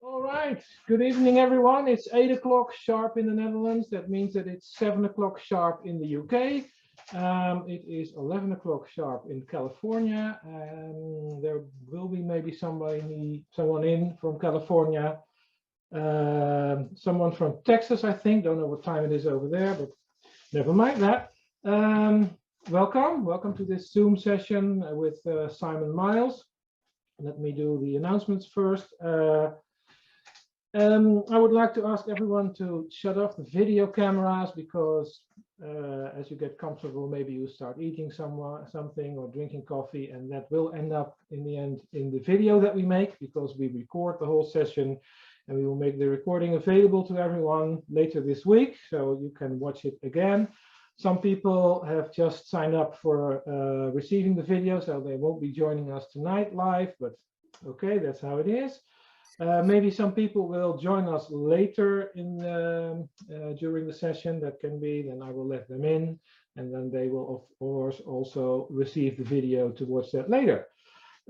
All right. Good evening, everyone. It's 8 o'clock sharp in the Netherlands. That means that it's 7 o'clock sharp in the UK. It is 11 o'clock sharp in California. There will be maybe someone in from California. Someone from Texas, I think. Don't know what time it is over there, but never mind that. Welcome to this Zoom session with Simon Miles. Let me do the announcements first. I would like to ask everyone to shut off the video cameras because as you get comfortable, maybe you start eating something or drinking coffee, and that will end up in the end in the video that we make, because we record the whole session and we will make the recording available to everyone later this week, so you can watch it again. Some people have just signed up for receiving the video, so they won't be joining us tonight live, but okay, that's how it is. Maybe some people will join us later during the session. That can be, then I will let them in, and then they will of course also receive the video to watch that later.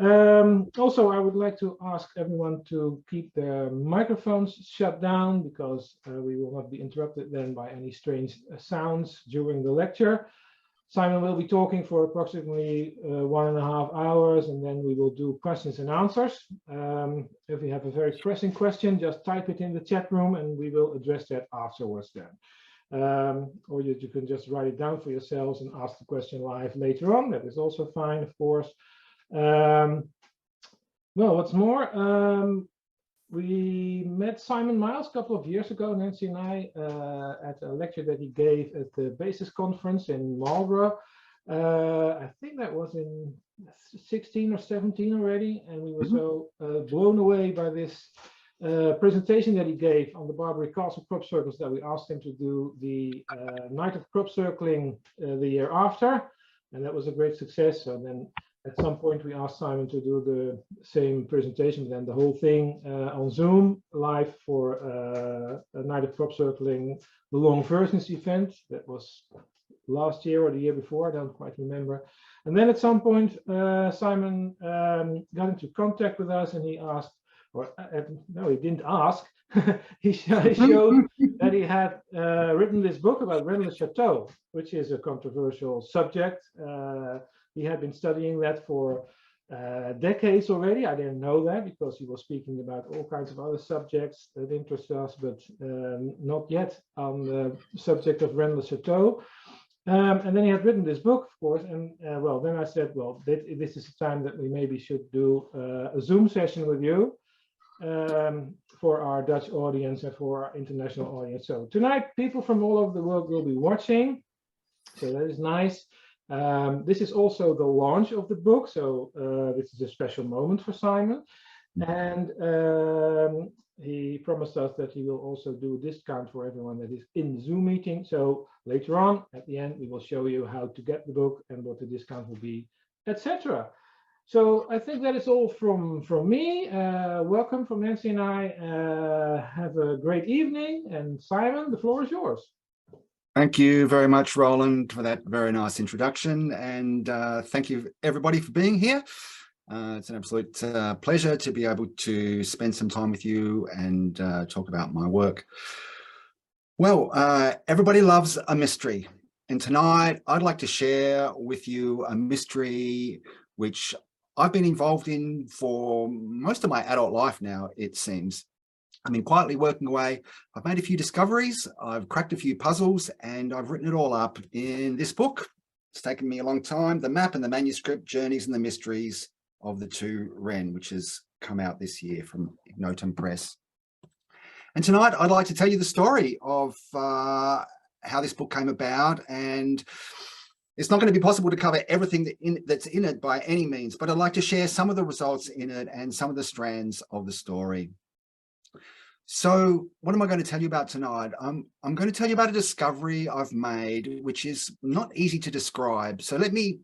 Also, I would like to ask everyone to keep their microphones shut down, because we will not be interrupted then by any strange sounds during the lecture. Simon will be talking for approximately 1.5 hours, and then we will do questions and answers. If you have a very pressing question, just type it in the chat room and we will address that afterwards then. Or you can just write it down for yourselves and ask the question live later on. That is also fine, of course. Well, what's more, we met Simon Miles a couple of years ago, Nancy and I, at a lecture that he gave at the Basis Conference in Marlborough. I think that was in 16 or 17 already, and we were so blown away by this presentation that he gave on the Barbary Castle crop circles that we asked him to do the Night of Crop Circling the year after, and that was a great success. So then at some point we asked Simon to do the same presentation, but then the whole thing on Zoom live for a Night of Crop Circling, the Long Versions event. That was last year or the year before, I don't quite remember. And then at some point Simon got into contact with us, and he asked, or no, he didn't ask. he showed that he had written this book about Rennes-le-Château, which is a controversial subject. He had been studying that for decades already. I didn't know that, because he was speaking about all kinds of other subjects that interest us, but not yet on the subject of Rennes-le-Château. And then he had written this book, of course, and well, then I said, well, this is the time that we maybe should do a Zoom session with you for our Dutch audience and for our international audience. So tonight, people from all over the world will be watching, so that is nice. This is also the launch of the book, so this is a special moment for Simon, and he promised us that he will also do a discount for everyone that is in the Zoom meeting. So later on, at the end, we will show you how to get the book and what the discount will be, etc. So I think that is all from me. Welcome from Nancy and I. Have a great evening, and Simon, the floor is yours. Thank you very much, Roland, for that very nice introduction, and thank you everybody for being here. It's an absolute pleasure to be able to spend some time with you and talk about my work. Well, everybody loves a mystery, and tonight I'd like to share with you a mystery which I've been involved in for most of my adult life now, it seems. I've been quietly working away. I've made a few discoveries, I've cracked a few puzzles, and I've written it all up in this book. It's taken me a long time. The Map and the Manuscript, Journeys and the Mysteries of the Two Rennes, which has come out this year from Ignotum Press. And tonight I'd like to tell you the story of how this book came about, and it's not going to be possible to cover everything that's in it by any means, but I'd like to share some of the results in it and some of the strands of the story. So what am I going to tell you about tonight? I'm going to tell you about a discovery I've made, which is not easy to describe. So let me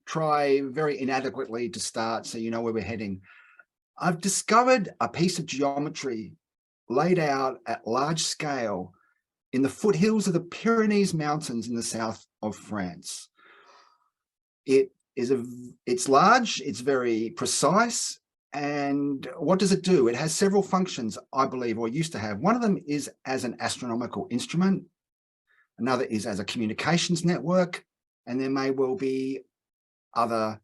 try very inadequately to start so you know where we're heading. I've discovered a piece of geometry laid out at large scale in the foothills of the Pyrenees Mountains in the south of France. It's large, it's very precise, And what does it do? It has several functions, I believe, or used to have. One of them is as an astronomical instrument. Another is as a communications network. And there may well be other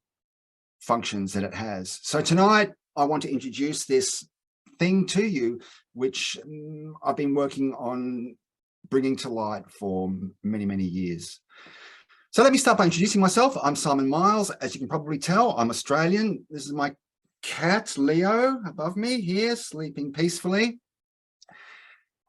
functions that it has. So tonight, I want to introduce this thing to you, which I've been working on bringing to light for many, many years. So let me start by introducing myself. I'm Simon Miles. As you can probably tell, I'm Australian. This is my cat, Leo, above me here, sleeping peacefully.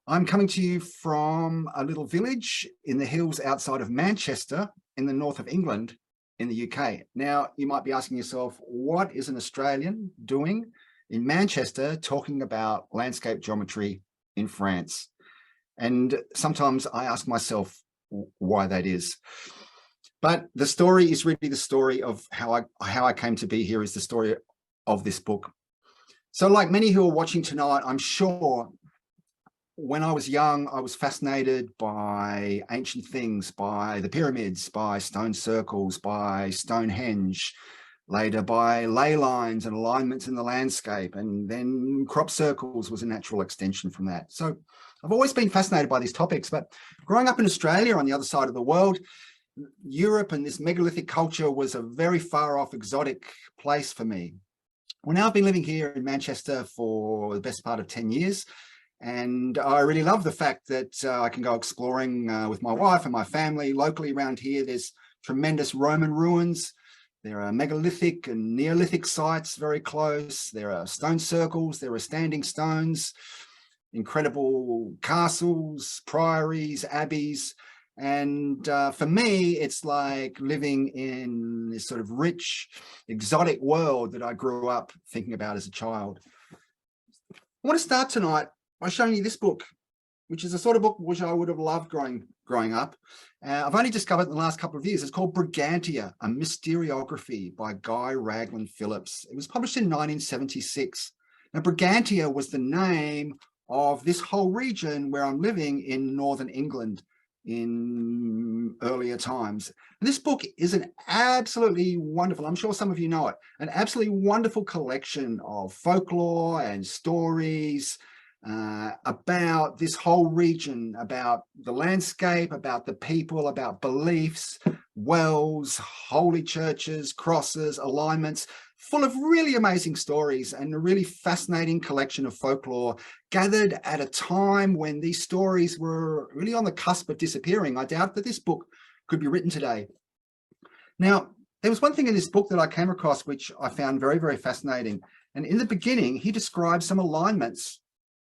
I'm coming to you from a little village in the hills outside of Manchester in the north of England in the UK. Now, you might be asking yourself, what is an Australian doing in Manchester talking about landscape geometry in France? And sometimes I ask myself why that is. But the story is really the story of how I came to be here, is the story of this book. So like many who are watching tonight, I'm sure when I was young, I was fascinated by ancient things, by the pyramids, by stone circles, by Stonehenge, later by ley lines and alignments in the landscape, and then crop circles was a natural extension from that. So I've always been fascinated by these topics, but growing up in Australia on the other side of the world, Europe and this megalithic culture was a very far off exotic place for me. Well, now I've been living here in Manchester for the best part of 10 years. And I really love the fact that I can go exploring with my wife and my family. Locally around here, there's tremendous Roman ruins. There are megalithic and Neolithic sites very close. There are stone circles. There are standing stones, incredible castles, priories, abbeys. And for me, it's like living in this sort of rich, exotic world that I grew up thinking about as a child. I want to start tonight by showing you this book, which is a sort of book which I would have loved growing up. I've only discovered in the last couple of years. It's called Brigantia, a Mysteriography by Guy Raglan Phillips. It was published in 1976. Now, Brigantia was the name of this whole region where I'm living in northern England in earlier times. And this book is an absolutely wonderful, I'm sure some of you know it, an absolutely wonderful collection of folklore and stories about this whole region, about the landscape, about the people, about beliefs, wells, holy churches, crosses, alignments, full of really amazing stories and a really fascinating collection of folklore gathered at a time when these stories were really on the cusp of disappearing. I doubt that this book could be written today. Now, there was one thing in this book that I came across which I found very, very fascinating. And in the beginning, he described some alignments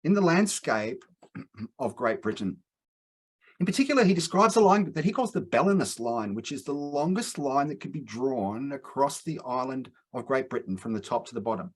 in the landscape of Great Britain. In particular, he describes a line that he calls the Belinus line, which is the longest line that can be drawn across the island of Great Britain from the top to the bottom.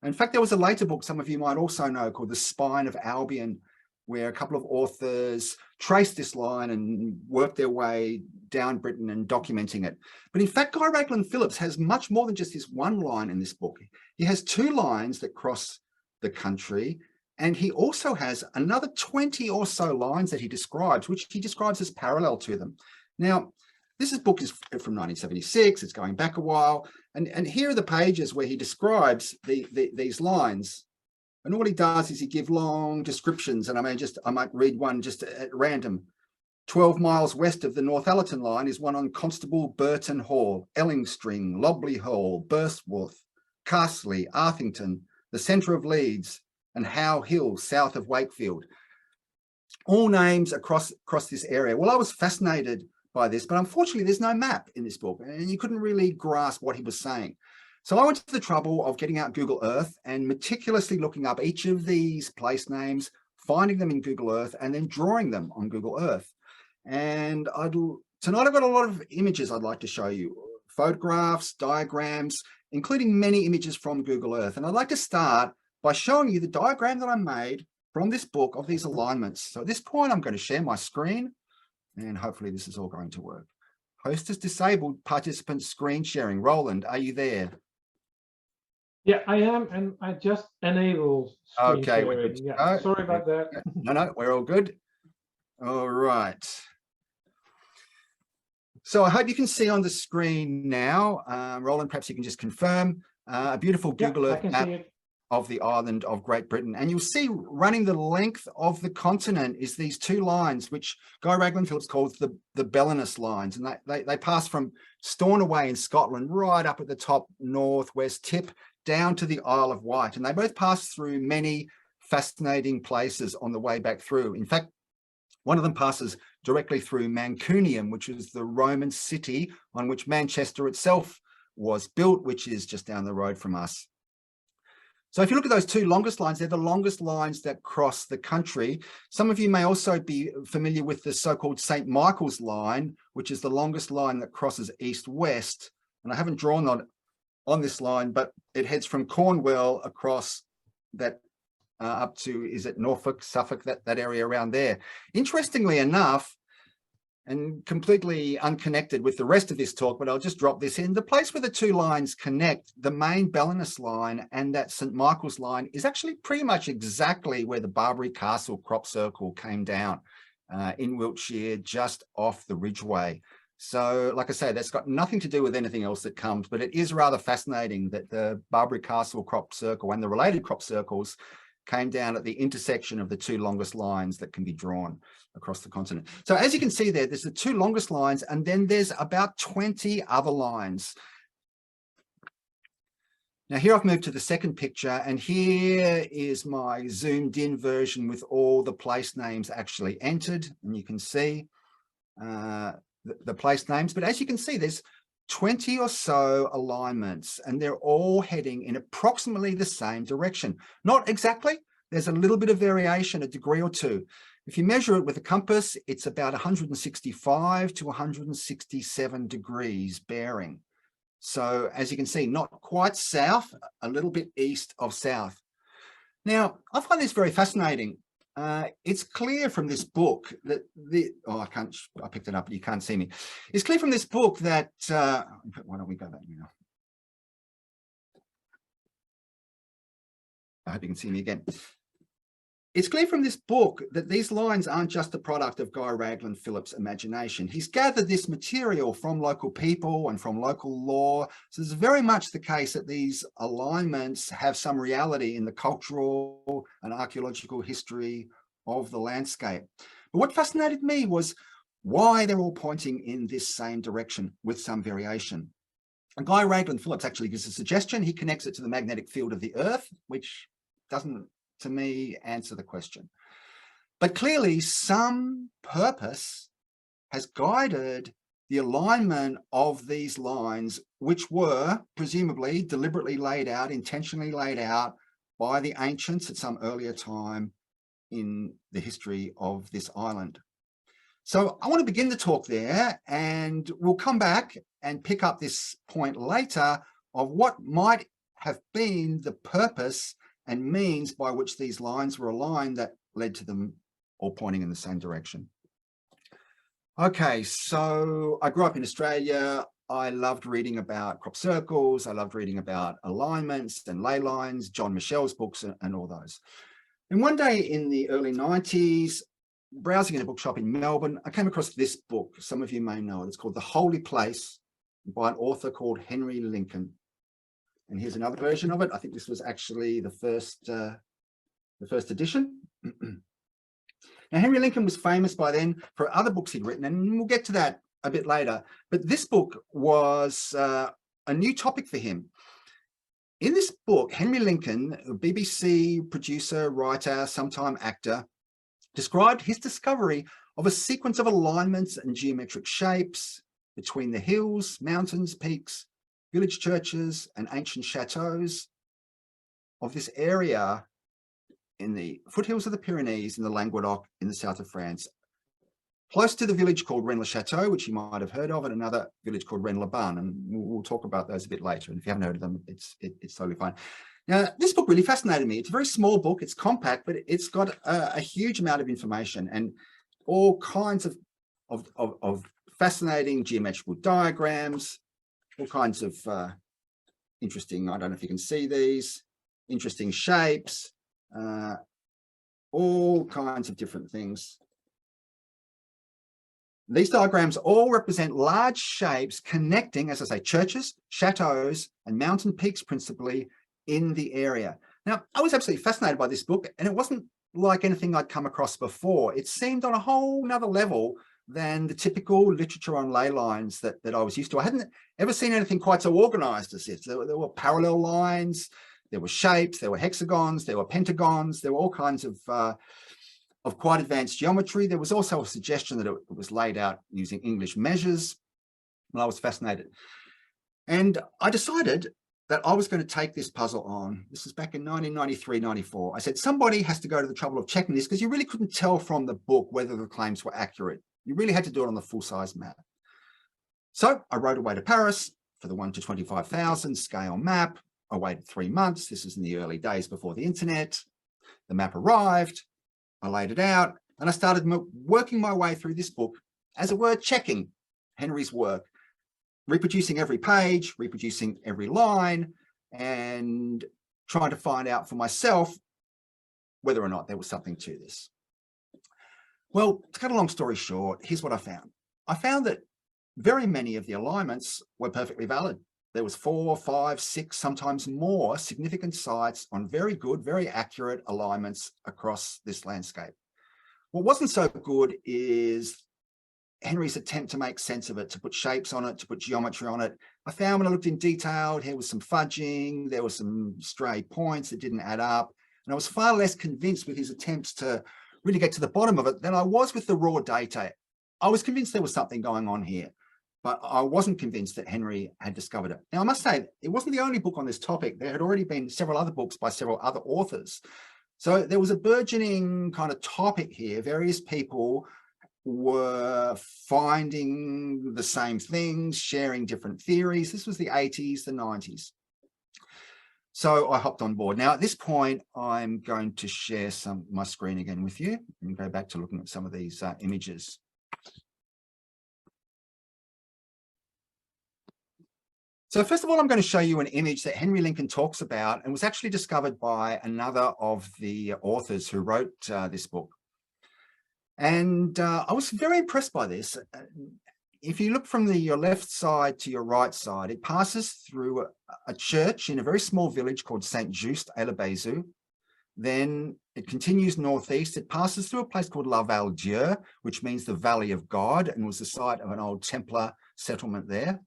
In fact, there was a later book some of you might also know called The Spine of Albion, where a couple of authors traced this line and worked their way down Britain and documenting it. But in fact, Guy Raglan Phillips has much more than just this one line in this book. He has two lines that cross the country, and he also has another 20 or so lines that he describes, which he describes as parallel to them. Now, this book is from 1976, it's going back a while, and here are the pages where he describes these lines. And all he does is he gives long descriptions, and I might read one just at random. 12 miles west of the Northallerton line is one on Constable Burton Hall, Ellingstring, Lobley Hall, Burstworth, Castley, Arthington, the centre of Leeds, and Howe Hill, south of Wakefield. All names across this area. Well, I was fascinated by this, but unfortunately there's no map in this book, and you couldn't really grasp what he was saying. So I went to the trouble of getting out Google Earth and meticulously looking up each of these place names, finding them in Google Earth, and then drawing them on Google Earth. And tonight I've got a lot of images I'd like to show you, photographs, diagrams, including many images from Google Earth. And I'd like to start by showing you the diagram that I made from this book of these alignments. So at this point, I'm going to share my screen, and hopefully this is all going to work. Host has disabled participant screen sharing. Roland, are you there? Yeah, I am, and I just enabled screen Okay, sharing. Yeah, sorry about that. No, we're all good. All right. So I hope you can see on the screen now. Roland, perhaps you can just confirm. a beautiful Yeah, Google I Earth can map see it. of the island of Great Britain. And you'll see running the length of the continent is these two lines, which Guy Raglan Phillips calls the Belinus lines. And they pass from Stornoway in Scotland right up at the top northwest tip down to the Isle of Wight. And they both pass through many fascinating places on the way back through. In fact, one of them passes directly through Mancunium, which is the Roman city on which Manchester itself was built, which is just down the road from us. So if you look at those two longest lines, they're the longest lines that cross the country. Some of you may also be familiar with the so-called St. Michael's line, which is the longest line that crosses east-west. And I haven't drawn on this line, but it heads from Cornwall across that up to, is it Norfolk, Suffolk, that area around there. Interestingly enough, and completely unconnected with the rest of this talk, but I'll just drop this in. The place where the two lines connect, the main Belinus line and that St. Michael's line, is actually pretty much exactly where the Barbary Castle crop circle came down in Wiltshire, just off the Ridgeway. So, like I say, that's got nothing to do with anything else that comes, but it is rather fascinating that the Barbary Castle crop circle and the related crop circles came down at the intersection of the two longest lines that can be drawn across the continent. So as you can see there, there's the two longest lines, and then there's about 20 other lines. Now here I've moved to the second picture, and here is my zoomed in version with all the place names actually entered, and you can see the place names. But as you can see, there's 20 or so alignments, and they're all heading in approximately the same direction. Not exactly, there's a little bit of variation, a degree or two. If you measure it with a compass, it's about 165 to 167 degrees bearing. So as you can see, not quite south, a little bit east of south. Now, I find this very fascinating. It's clear from this book that I picked it up, but you can't see me. It's clear from this book that, why don't we go back now? I hope you can see me again. It's clear from this book that these lines aren't just the product of Guy Raglan Phillips' imagination. He's gathered this material from local people and from local law. So it's very much the case that these alignments have some reality in the cultural and archaeological history of the landscape. But what fascinated me was why they're all pointing in this same direction with some variation. And Guy Raglan Phillips actually gives a suggestion. He connects it to the magnetic field of the Earth, which doesn't, to me, answer the question. But clearly some purpose has guided the alignment of these lines, which were presumably deliberately laid out, intentionally laid out by the ancients at some earlier time in the history of this island. So I want to begin the talk there, and we'll come back and pick up this point later of what might have been the purpose and means by which these lines were aligned that led to them all pointing in the same direction. Okay, so I grew up in Australia. I loved reading about crop circles. I loved reading about alignments and ley lines, John Michel's books and all those. And one day in the early 90s, browsing in a bookshop in Melbourne, I came across this book. Some of you may know it. It's called The Holy Place by an author called Henry Lincoln. And here's another version of it. I think this was actually the first edition. Now, Henry Lincoln was famous by then for other books he'd written, and we'll get to that a bit later. But this book was a new topic for him. In this book, Henry Lincoln, a BBC producer, writer, sometime actor, described his discovery of a sequence of alignments and geometric shapes between the hills, mountains, peaks, village churches and ancient chateaus of this area in the foothills of the Pyrenees in the Languedoc in the south of France, close to the village called Rennes-le-Château, which you might have heard of, and another village called Rennes-le-Bain, and we'll talk about those a bit later. And if you haven't heard of them, it's totally fine. Now, this book really fascinated me. It's a very small book, it's compact, but it's got a huge amount of information and all kinds of fascinating geometrical diagrams, all kinds of interesting, I don't know if you can see these, interesting shapes, all kinds of different things. These diagrams all represent large shapes connecting, as I say, churches, chateaus, and mountain peaks principally in the area. Now, I was absolutely fascinated by this book, and it wasn't like anything I'd come across before. It seemed on a whole nother level than the typical literature on ley lines that I was used to. I hadn't ever seen anything quite so organized as this. There were parallel lines, there were shapes, there were hexagons, there were pentagons, there were all kinds of quite advanced geometry. There was also a suggestion that it was laid out using English measures. And I was fascinated. And I decided that I was going to take this puzzle on. This is back in 1993, 94. I said, somebody has to go to the trouble of checking this because you really couldn't tell from the book whether the claims were accurate. You really had to do it on the full-size map. So I rode away to Paris for the 1 to 25,000 scale map. I waited 3 months. This is in the early days before the internet. The map arrived. I laid it out and I started working my way through this book, as it were, checking Henry's work, reproducing every page, reproducing every line, and trying to find out for myself whether or not there was something to this. Well, to cut a long story short, here's what I found. I found that very many of the alignments were perfectly valid. There was 4, 5, 6, sometimes more significant sites on very good, very accurate alignments across this landscape. What wasn't so good is Henry's attempt to make sense of it, to put shapes on it, to put geometry on it. I found when I looked in detail, here was some fudging, there were some stray points that didn't add up. And I was far less convinced with his attempts to really get to the bottom of it than I was with the raw data. I was convinced there was something going on here, but I wasn't convinced that Henry had discovered it. Now, I must say, it wasn't the only book on this topic. There had already been several other books by several other authors. So there was a burgeoning kind of topic here. Various people were finding the same things, sharing different theories. This was the 80s, the 90s. So I hopped on board. Now, at this point, I'm going to share my screen again with you and go back to looking at some of these images. So first of all, I'm going to show you an image that Henry Lincoln talks about and was actually discovered by another of the authors who wrote this book. And I was very impressed by this. If you look from your left side to your right side, it passes through a church in a very small village called Saint-Just-et-le-Bézu. Then it continues northeast. It passes through a place called La Val-Dieu, which means the Valley of God, and was the site of an old Templar settlement there.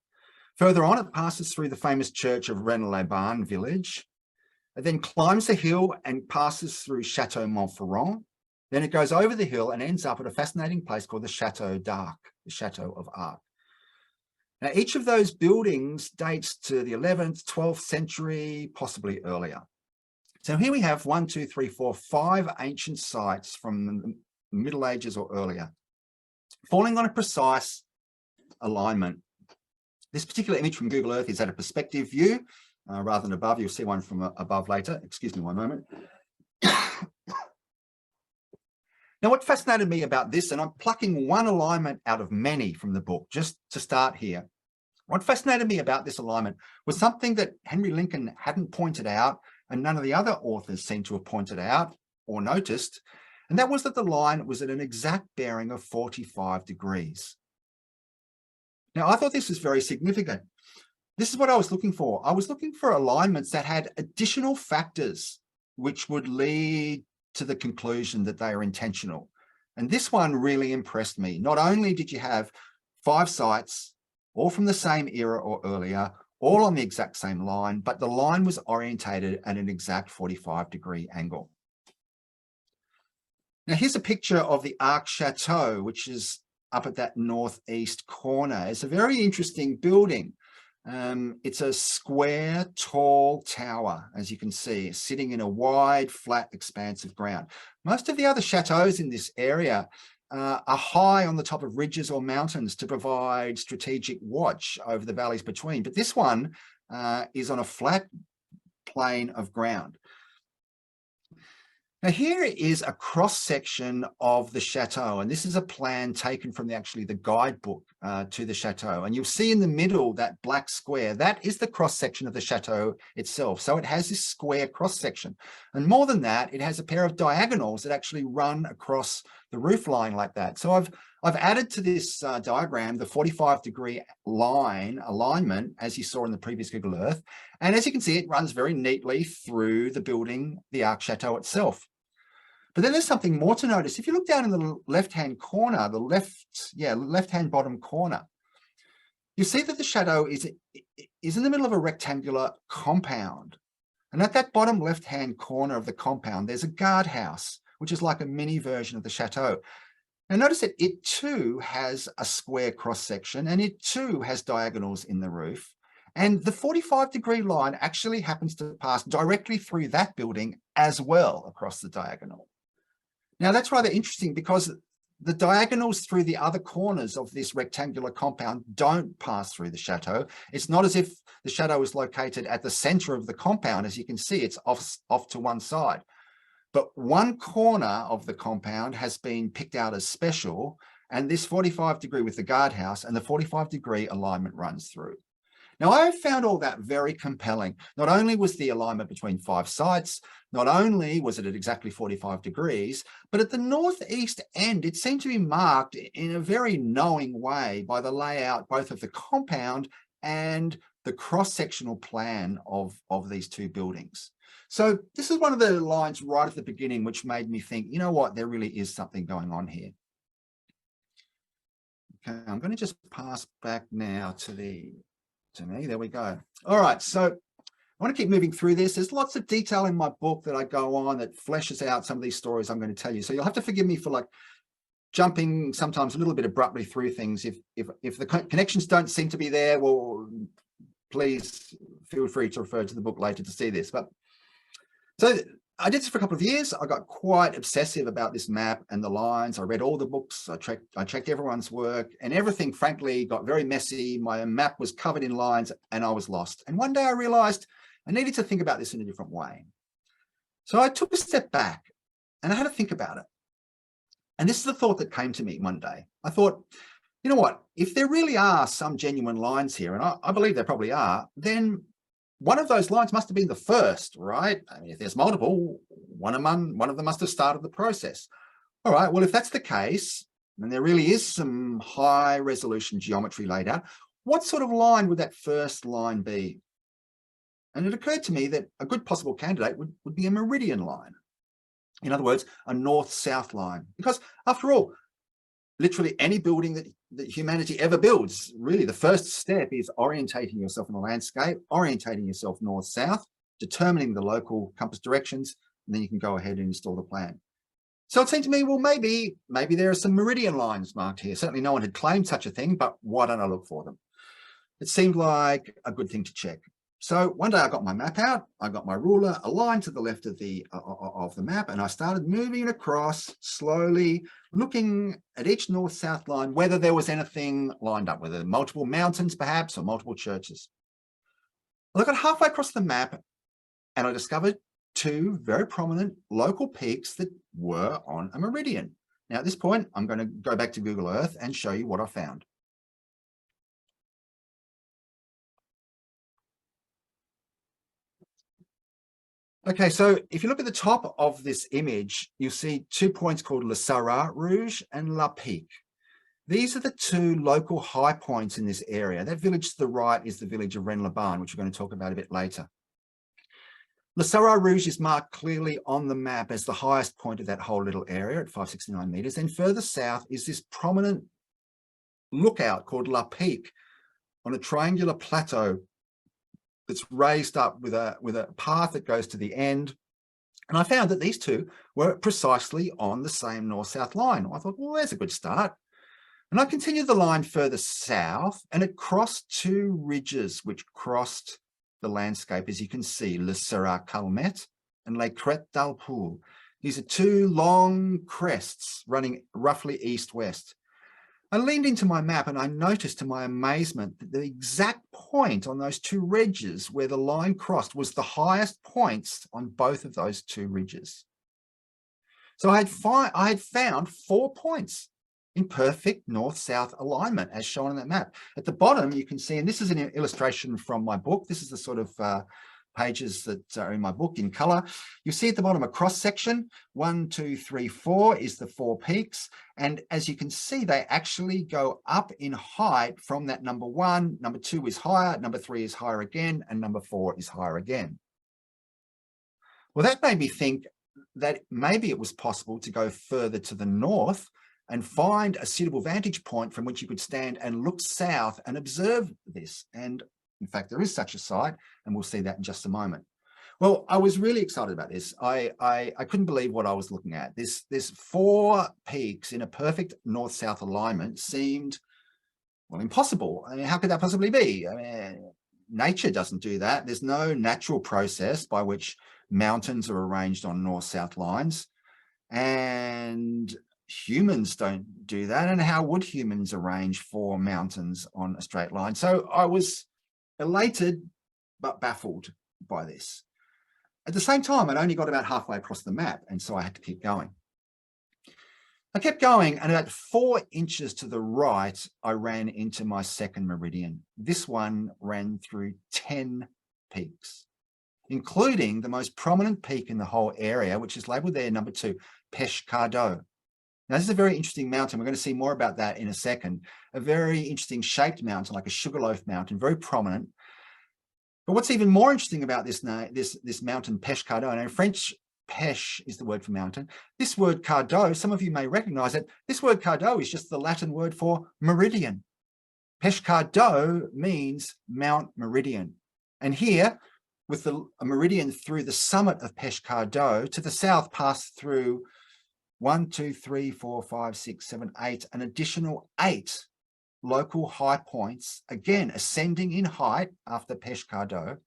Further on, it passes through the famous church of Rennes-les-Bains village. It then climbs the hill and passes through Chateau Montferrand. Then it goes over the hill and ends up at a fascinating place called the Chateau d'Arc, the Chateau of Arc. Now, each of those buildings dates to the 11th, 12th century, possibly earlier. So here we have 1, 2, 3, 4, 5 ancient sites from the Middle Ages or earlier, falling on a precise alignment. This particular image from Google Earth is at a perspective view rather than above. You'll see one from above later. Excuse me one moment. Now, what fascinated me about this, and I'm plucking one alignment out of many from the book, just to start here. What fascinated me about this alignment was something that Henry Lincoln hadn't pointed out, and none of the other authors seem to have pointed out or noticed, and that was that the line was at an exact bearing of 45 degrees. Now, I thought this was very significant. This is what I was looking for. I was looking for alignments that had additional factors which would lead to the conclusion that they are intentional. And this one really impressed me. Not only did you have 5 sites, all from the same era or earlier, all on the exact same line, but the line was orientated at an exact 45-degree angle. Now, here's a picture of the Arc Chateau, which is up at that northeast corner. It's a very interesting building. It's a square, tall tower, as you can see, sitting in a wide, flat expanse of ground. Most of the other chateaux in this area are high on the top of ridges or mountains to provide strategic watch over the valleys between. But this one is on a flat plane of ground. Now, here is a cross-section of the chateau, and this is a plan taken from the guidebook to the chateau. And you'll see in the middle, that black square, that is the cross-section of the chateau itself. So it has this square cross-section. And more than that, it has a pair of diagonals that actually run across the roof line like that. So I've added to this diagram the 45-degree line alignment, as you saw in the previous Google Earth. And as you can see, it runs very neatly through the building, the Arc Chateau itself. But then there's something more to notice. If you look down in the left-hand corner, the left-hand bottom corner, you see that the chateau is in the middle of a rectangular compound. And at that bottom left-hand corner of the compound, there's a guardhouse, which is like a mini version of the chateau. Now notice that it too has a square cross-section, and it too has diagonals in the roof. And the 45-degree line actually happens to pass directly through that building as well across the diagonal. Now that's rather interesting because the diagonals through the other corners of this rectangular compound don't pass through the chateau. It's not as if the chateau is located at the center of the compound. As you can see, it's off to one side. But one corner of the compound has been picked out as special, and this 45-degree with the guardhouse and the 45-degree alignment runs through. Now, I found all that very compelling. Not only was the alignment between 5 sites, not only was it at exactly 45 degrees, but at the northeast end, it seemed to be marked in a very knowing way by the layout, both of the compound and the cross-sectional plan of these two buildings. So this is one of the lines right at the beginning, which made me think, you know what, there really is something going on here. Okay, I'm going to just pass back now to me. There we go. All right, so I want to keep moving through this. There's lots of detail in my book that I go on that fleshes out some of these stories I'm going to tell you. So you'll have to forgive me for like jumping sometimes a little bit abruptly through things. If the connections don't seem to be there, well, please feel free to refer to the book later to see this. But so I did this for a couple of years. I got quite obsessive about this map and the lines. I read all the books. I checked everyone's work, and everything, frankly, got very messy. My map was covered in lines and I was lost. And one day I realized I needed to think about this in a different way. So I took a step back and I had to think about it. And this is the thought that came to me one day. I thought, you know what, if there really are some genuine lines here, and I believe there probably are, then one of those lines must have been the first, right? I mean, if there's multiple, one of them must have started the process. All right, well, if that's the case, and there really is some high resolution geometry laid out, what sort of line would that first line be? And it occurred to me that a good possible candidate would be a meridian line. In other words, a north-south line. Because after all, literally any building that humanity ever builds, really the first step is orientating yourself in the landscape, orientating yourself north-south, determining the local compass directions, and then you can go ahead and install the plan. So it seemed to me, well, maybe there are some meridian lines marked here. Certainly no one had claimed such a thing, but why don't I look for them? It seemed like a good thing to check. So one day I got my map out, I got my ruler aligned to the left of the map, and I started moving it across slowly, looking at each north-south line, whether there was anything lined up, whether multiple mountains perhaps, or multiple churches. Well, I got halfway across the map and I discovered two very prominent local peaks that were on a meridian. Now at this point, I'm going to go back to Google Earth and show you what I found. Okay, so if you look at the top of this image, you'll see 2 points called Le Sarrat Rouge and La Pique. These are the two local high points in this area. That village to the right is the village of Rennes-les-Bains, which we're going to talk about a bit later. Le Sarrat Rouge is marked clearly on the map as the highest point of that whole little area at 569 meters. And further south is this prominent lookout called La Pique on a triangular plateau that's raised up with a path that goes to the end. And I found that these two were precisely on the same north-south line. I thought, well, there's a good start. And I continued the line further south, and it crossed two ridges which crossed the landscape, as you can see, Le Sarrat Calmette and Les Crêtes d'Alpoule. These are two long crests running roughly east-west. I leaned into my map and I noticed to my amazement that the exact point on those two ridges where the line crossed was the highest points on both of those two ridges. So I had found 4 points in perfect north-south alignment as shown on that map. At the bottom, you can see, and this is an illustration from my book. This is the sort of pages that are in my book in color, you'll see at the bottom a cross section. 1, 2, 3, 4 is the 4 peaks. And as you can see, they actually go up in height from that number 1. Number 2 is higher, number 3 is higher again, and number 4 is higher again. Well, that made me think that maybe it was possible to go further to the north and find a suitable vantage point from which you could stand and look south and observe this. And in fact, there is such a site, and we'll see that in just a moment. Well, I was really excited about this. I couldn't believe what I was looking at. This 4 peaks in a perfect north-south alignment seemed, well, impossible. I mean, how could that possibly be? I mean, nature doesn't do that. There's no natural process by which mountains are arranged on north-south lines, and humans don't do that. And how would humans arrange 4 mountains on a straight line? So I was elated but baffled by this. At the same time, I'd only got about halfway across the map, and so I had to keep going. I kept going, and about 4 inches to the right, I ran into my second meridian. This one ran through 10 peaks, including the most prominent peak in the whole area, which is labelled there, number 2, Peche Cardo. Now, this is a very interesting mountain. We're going to see more about that in a second. A very interesting shaped mountain, like a sugarloaf mountain, very prominent. But what's even more interesting about this mountain, Peche Cardo, and in French, Peche is the word for mountain. This word Cardo, some of you may recognize it. This word Cardo is just the Latin word for meridian. Peche Cardo means Mount Meridian. And here, with a meridian through the summit of Peche Cardo, to the south passed through 1, 2, 3, 4, 5, 6, 7, 8, an additional 8 local high points, again ascending in height after Peche Cardo,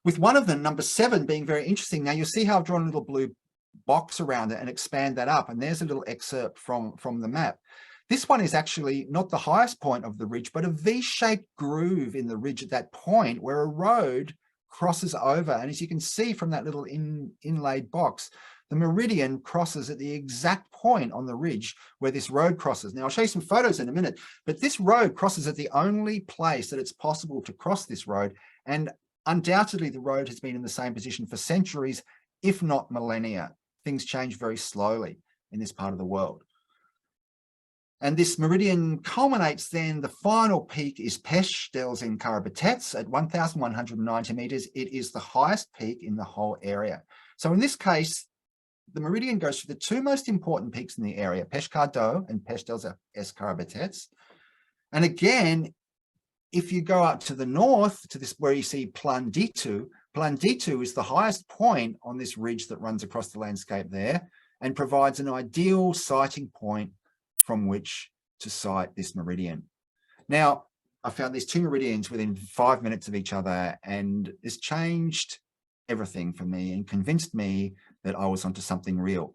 with one of them, number 7, being very interesting. Now you'll see how I've drawn a little blue box around it and expand that up, and there's a little excerpt from the map. This one is actually not the highest point of the ridge, but a V-shaped groove in the ridge at that point where a road crosses over. And as you can see from that little inlaid box, the meridian crosses at the exact point on the ridge where this road crosses. Now, I'll show you some photos in a minute, but this road crosses at the only place that it's possible to cross this road. And undoubtedly, the road has been in the same position for centuries, if not millennia. Things change very slowly in this part of the world. And this meridian culminates then, the final peak is Peche dels Encarbatets at 1,190 meters. It is the highest peak in the whole area. So in this case, the meridian goes through the 2 most important peaks in the area, Peche Cardo and Peche dels Encarbatets. And again, if you go out to the north, to this where you see Plan Ditu, Plan Ditu is the highest point on this ridge that runs across the landscape there and provides an ideal sighting point from which to sight this meridian. Now, I found these 2 meridians within 5 minutes of each other, and this changed everything for me and convinced me that I was onto something real.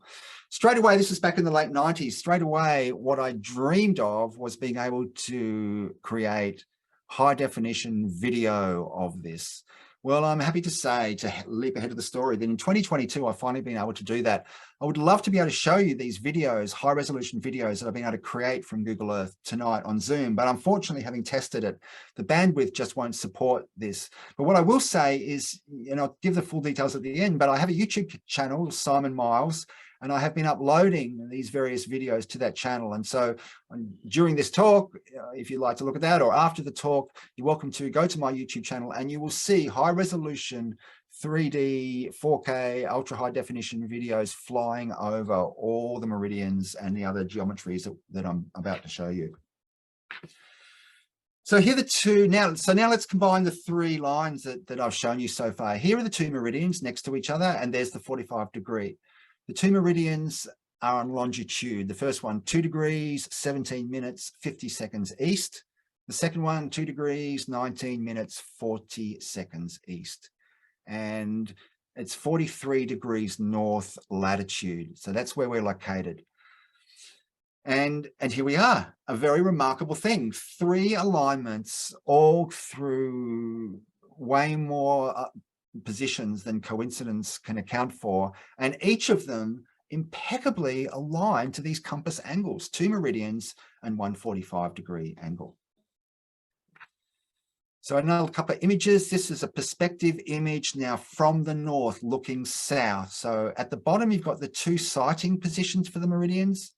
Straight away, this was back in the late 90s, straight away, what I dreamed of was being able to create high definition video of this. Well, I'm happy to say, to leap ahead of the story, that in 2022, I've finally been able to do that. I would love to be able to show you these videos, high resolution videos that I've been able to create from Google Earth tonight on Zoom. But unfortunately, having tested it, the bandwidth just won't support this. But what I will say is, and I'll give the full details at the end, but I have a YouTube channel, Simon Miles, and I have been uploading these various videos to that channel. And so during this talk, if you'd like to look at that, or after the talk, you're welcome to go to my YouTube channel and you will see high resolution 3D, 4K, ultra high definition videos flying over all the meridians and the other geometries that I'm about to show you. So here are the 2, now let's combine the 3 lines that I've shown you so far. Here are the 2 meridians next to each other, and there's the 45 degree. The 2 meridians are on longitude. The first one, 2 degrees, 17 minutes, 50 seconds east. The second one, 2 degrees, 19 minutes, 40 seconds east. And it's 43 degrees north latitude. So that's where we're located. And here we are, a very remarkable thing. 3 alignments all through way more positions than coincidence can account for, and each of them impeccably aligned to these compass angles, 2 meridians and 1 45 degree angle. So another couple of images. This is a perspective image now from the north looking south. So at the bottom, you've got the two sighting positions for the meridians.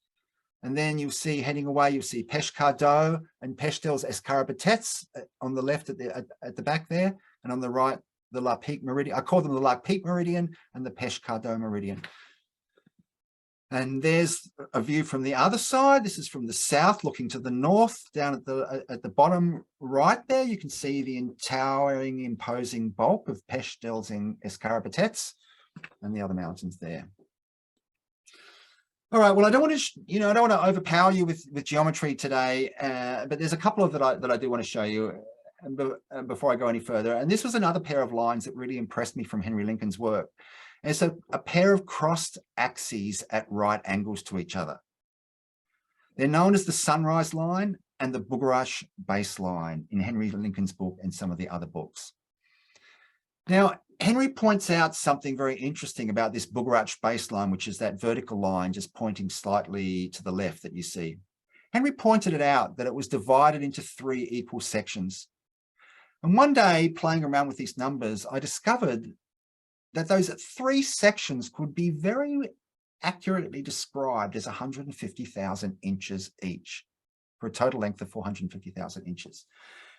And then you'll see heading away, you'll see Pescado and Pestel's Escarabatets on the left at the back there. And on the right, the La Pique Meridian. I call them the La Pique Meridian and the Pescado Meridian. And there's a view from the other side. This is from the south looking to the north. Down at the bottom right there, you can see the towering, imposing bulk of Pestel's and Escarabatets and the other mountains there. All right, well, I don't want to, I don't want to overpower you with geometry today, but there's a couple of that I do want to show you before I go any further. And this was another pair of lines that really impressed me from Henry Lincoln's work. And it's a pair of crossed axes at right angles to each other. They're known as the Sunrise Line and the Bugarash Baseline in Henry Lincoln's book and some of the other books. Now, Henry points out something very interesting about this Bugarash baseline, which is that vertical line just pointing slightly to the left that you see. Henry pointed it out that it was divided into 3 equal sections. And one day, playing around with these numbers, I discovered that those 3 sections could be very accurately described as 150,000 inches each, for a total length of 450,000 inches.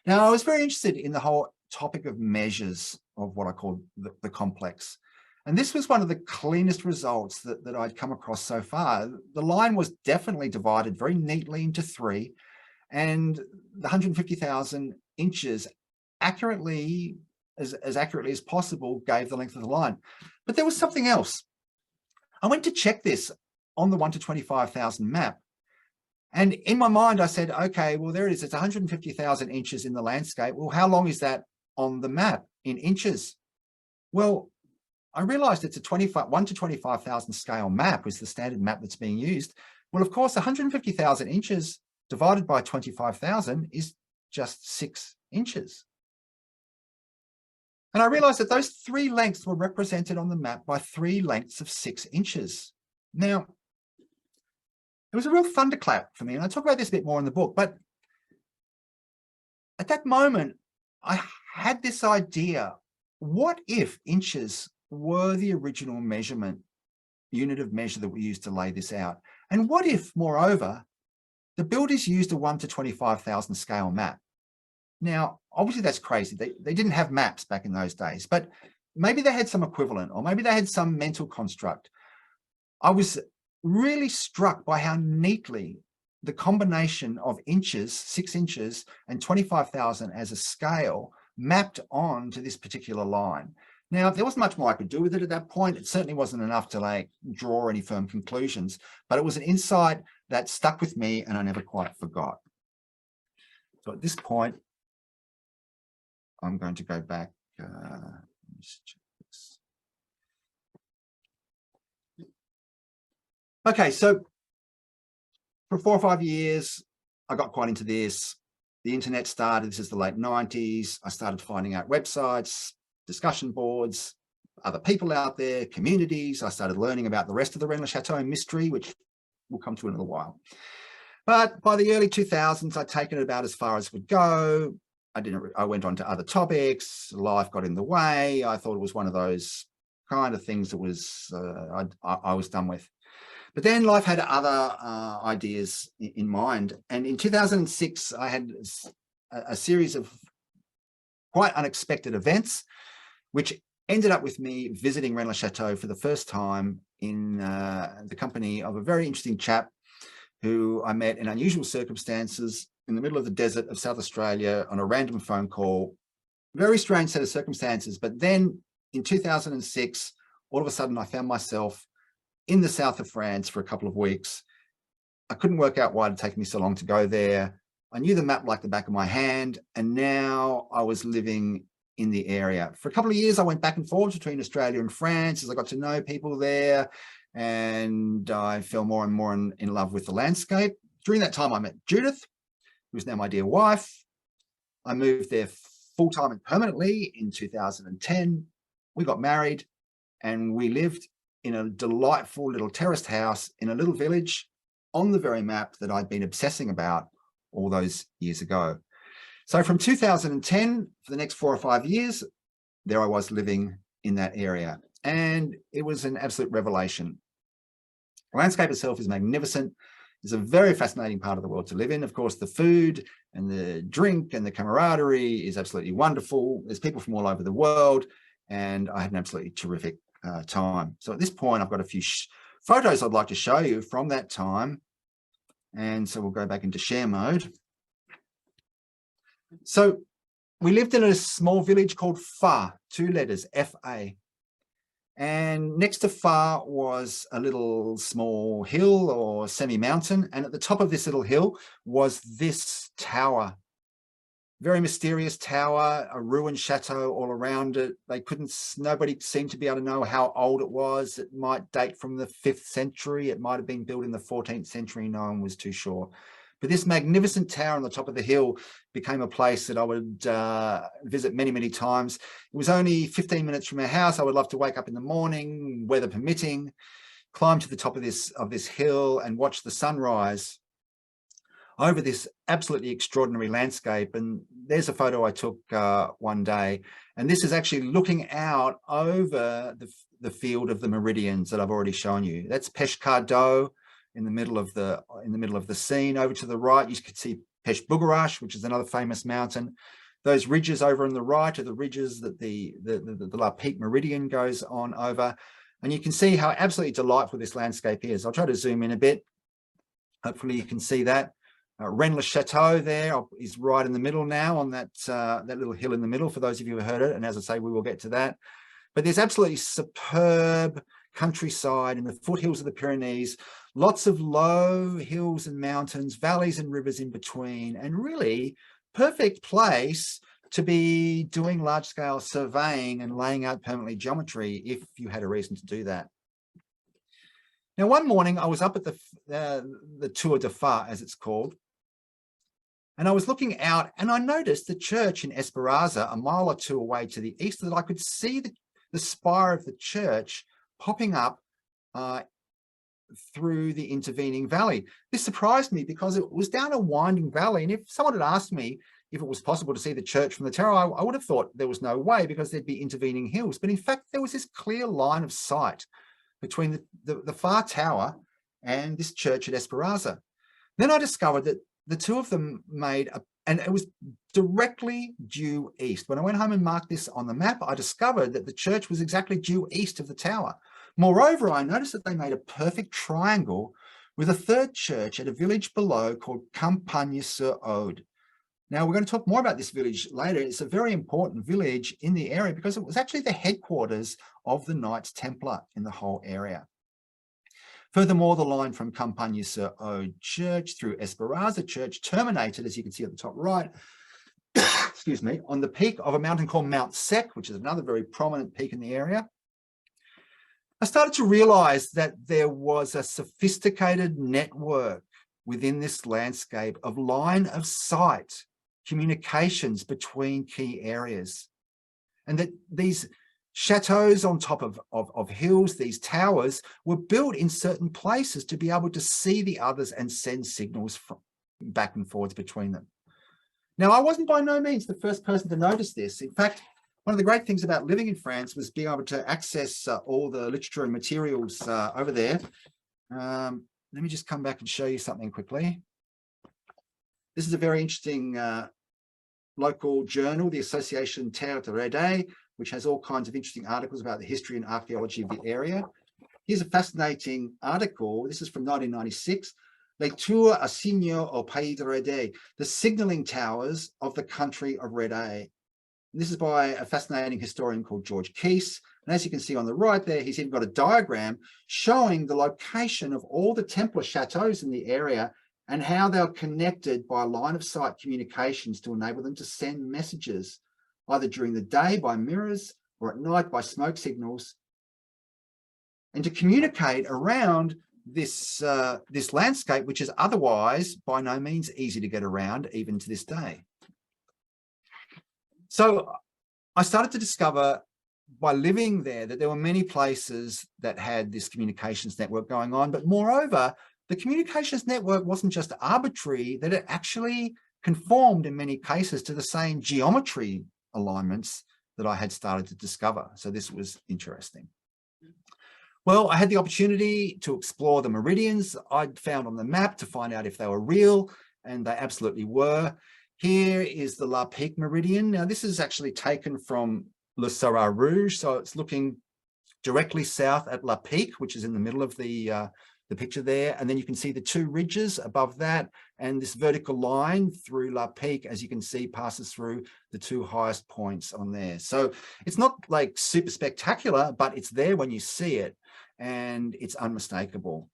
Now, I was very interested in the whole topic of measures of what I call the complex. And this was one of the cleanest results that I'd come across so far. The line was definitely divided very neatly into 3, and the 150,000 inches accurately, as accurately as possible, gave the length of the line. But there was something else. I went to check this on the 1 to 25,000 map. And in my mind, I said, okay, well, there it is. It's 150,000 inches in the landscape. Well, how long is that on the map in inches? Well, I realized it's a 1 to 25,000 scale map is the standard map that's being used. Well, of course, 150,000 inches divided by 25,000 is just 6 inches. And I realized that those 3 lengths were represented on the map by 3 lengths of 6 inches. Now, it was a real thunderclap for me, and I talk about this a bit more in the book, but at that moment, I had this idea, what if inches were the original measurement, unit of measure that we used to lay this out? And what if, moreover, the builders used a 1 to 25,000 scale map? Now, obviously that's crazy. They didn't have maps back in those days, but maybe they had some equivalent, or maybe they had some mental construct. I was really struck by how neatly the combination of inches, 6 inches, and 25,000 as a scale mapped on to this particular line. Now, there wasn't much more I could do with it at that point. It certainly wasn't enough to draw any firm conclusions, but it was an insight that stuck with me and I never quite forgot. So at this point, I'm going to go back. Let me just check this. Okay, so for 4 or 5 years, I got quite into this. The internet started, this is the late 90s. I started finding out websites, discussion boards, other people out there, communities. I started learning about the rest of the Rennes-le-Château mystery, which we'll come to in a little while. But by the early 2000s, I'd taken it about as far as it would go. I went on to other topics. Life got in the way. I thought it was one of those kind of things that was I was done with. But then life had other ideas in mind. And in 2006, I had a series of quite unexpected events, which ended up with me visiting Rennes-le-Château for the first time in the company of a very interesting chap who I met in unusual circumstances in the middle of the desert of South Australia on a random phone call. Very strange set of circumstances. But then in 2006, all of a sudden I found myself in the south of France for a couple of weeks. I couldn't work out why it had taken me so long to go there. I knew the map like the back of my hand, and now I was living in the area. For a couple of years, I went back and forth between Australia and France as I got to know people there, and I fell more and more in love with the landscape. During that time, I met Judith, who's now my dear wife. I moved there full-time and permanently in 2010. We got married, and we lived in a delightful little terraced house in a little village on the very map that I'd been obsessing about all those years ago. So from 2010, for the next 4 or 5 years, there I was living in that area. And it was an absolute revelation. The landscape itself is magnificent. It's a very fascinating part of the world to live in. Of course, the food and the drink and the camaraderie is absolutely wonderful. There's people from all over the world, and I had an absolutely terrific time. So at this point, I've got a few photos I'd like to show you from that time. And so we'll go back into share mode. So we lived in a small village called Fa, 2 letters, F-A. And next to Fa was a little small hill or semi-mountain. And at the top of this little hill was this tower. Very mysterious tower, a ruined chateau all around it. Nobody seemed to be able to know how old it was. It might date from the 5th century. It might have been built in the 14th century. No one was too sure. But this magnificent tower on the top of the hill became a place that I would visit many, many times. It was only 15 minutes from our house. I would love to wake up in the morning, weather permitting, climb to the top of this hill and watch the sunrise over this absolutely extraordinary landscape. And there's a photo I took one day. And this is actually looking out over the field of the meridians that I've already shown you. That's Peshkado in the middle of the scene. Over to the right, you could see Peshbugarash, which is another famous mountain. Those ridges over on the right are the ridges that the La Peak Meridian goes on over. And you can see how absolutely delightful this landscape is. I'll try to zoom in a bit. Hopefully you can see that. Rennes Chateau there is right in the middle now on that little hill in the middle, for those of you who heard it. And as I say, we will get to that. But there's absolutely superb countryside in the foothills of the Pyrenees, lots of low hills and mountains, valleys and rivers in between, and really perfect place to be doing large-scale surveying and laying out permanently geometry if you had a reason to do that. Now, one morning I was up at the Tour de Fa, as it's called, and I was looking out and I noticed the church in Esperanza, a mile or two away to the east, that I could see the spire of the church popping up through the intervening valley. This surprised me because it was down a winding valley. And if someone had asked me if it was possible to see the church from the tower, I would have thought there was no way because there'd be intervening hills. But in fact, there was this clear line of sight between the Far Tower and this church at Esperanza. Then I discovered that the two of them and it was directly due east. When I went home and marked this on the map, I discovered that the church was exactly due east of the tower. Moreover, I noticed that they made a perfect triangle with a third church at a village below called Campagne-sur-Aude. Now, we're going to talk more about this village later. It's a very important village in the area because it was actually the headquarters of the Knights Templar in the whole area. Furthermore, the line from Campagne-sur-Aude Church through Esperanza Church terminated, as you can see at the top right, excuse me, on the peak of a mountain called Mount Sec, which is another very prominent peak in the area. I started to realize that there was a sophisticated network within this landscape of line of sight communications between key areas, and that these chateaus on top of hills, these towers, were built in certain places to be able to see the others and send signals from back and forwards between them. Now, I wasn't by no means the first person to notice this. In fact, one of the great things about living in France was being able to access all the literature and materials over there. Let me just come back and show you something quickly. This is a very interesting local journal, the Association Terre de Rede, which has all kinds of interesting articles about the history and archaeology of the area. Here's a fascinating article. This is from 1996. Les tours à signaux au pays de Rede, the signalling towers of the country of Rede. This is by a fascinating historian called George Keese. And as you can see on the right there, he's even got a diagram showing the location of all the Templar chateaus in the area and how they're connected by line of sight communications to enable them to send messages, either during the day by mirrors or at night by smoke signals, and to communicate around this, this landscape, which is otherwise by no means easy to get around even to this day. So I started to discover by living there that there were many places that had this communications network going on, but moreover, the communications network wasn't just arbitrary, that it actually conformed in many cases to the same geometry alignments that I had started to discover. So this was interesting. Well, I had the opportunity to explore the meridians I'd found on the map to find out if they were real, and they absolutely were. Here is the La Pique meridian. Now, this is actually taken from Le Seurat Rouge, so it's looking directly south at La Pique, which is in the middle of the picture there. And then you can see the two ridges above that, and this vertical line through La Pique, as you can see, passes through the two highest points on there. So it's not like super spectacular, but it's there when you see it, and it's unmistakable.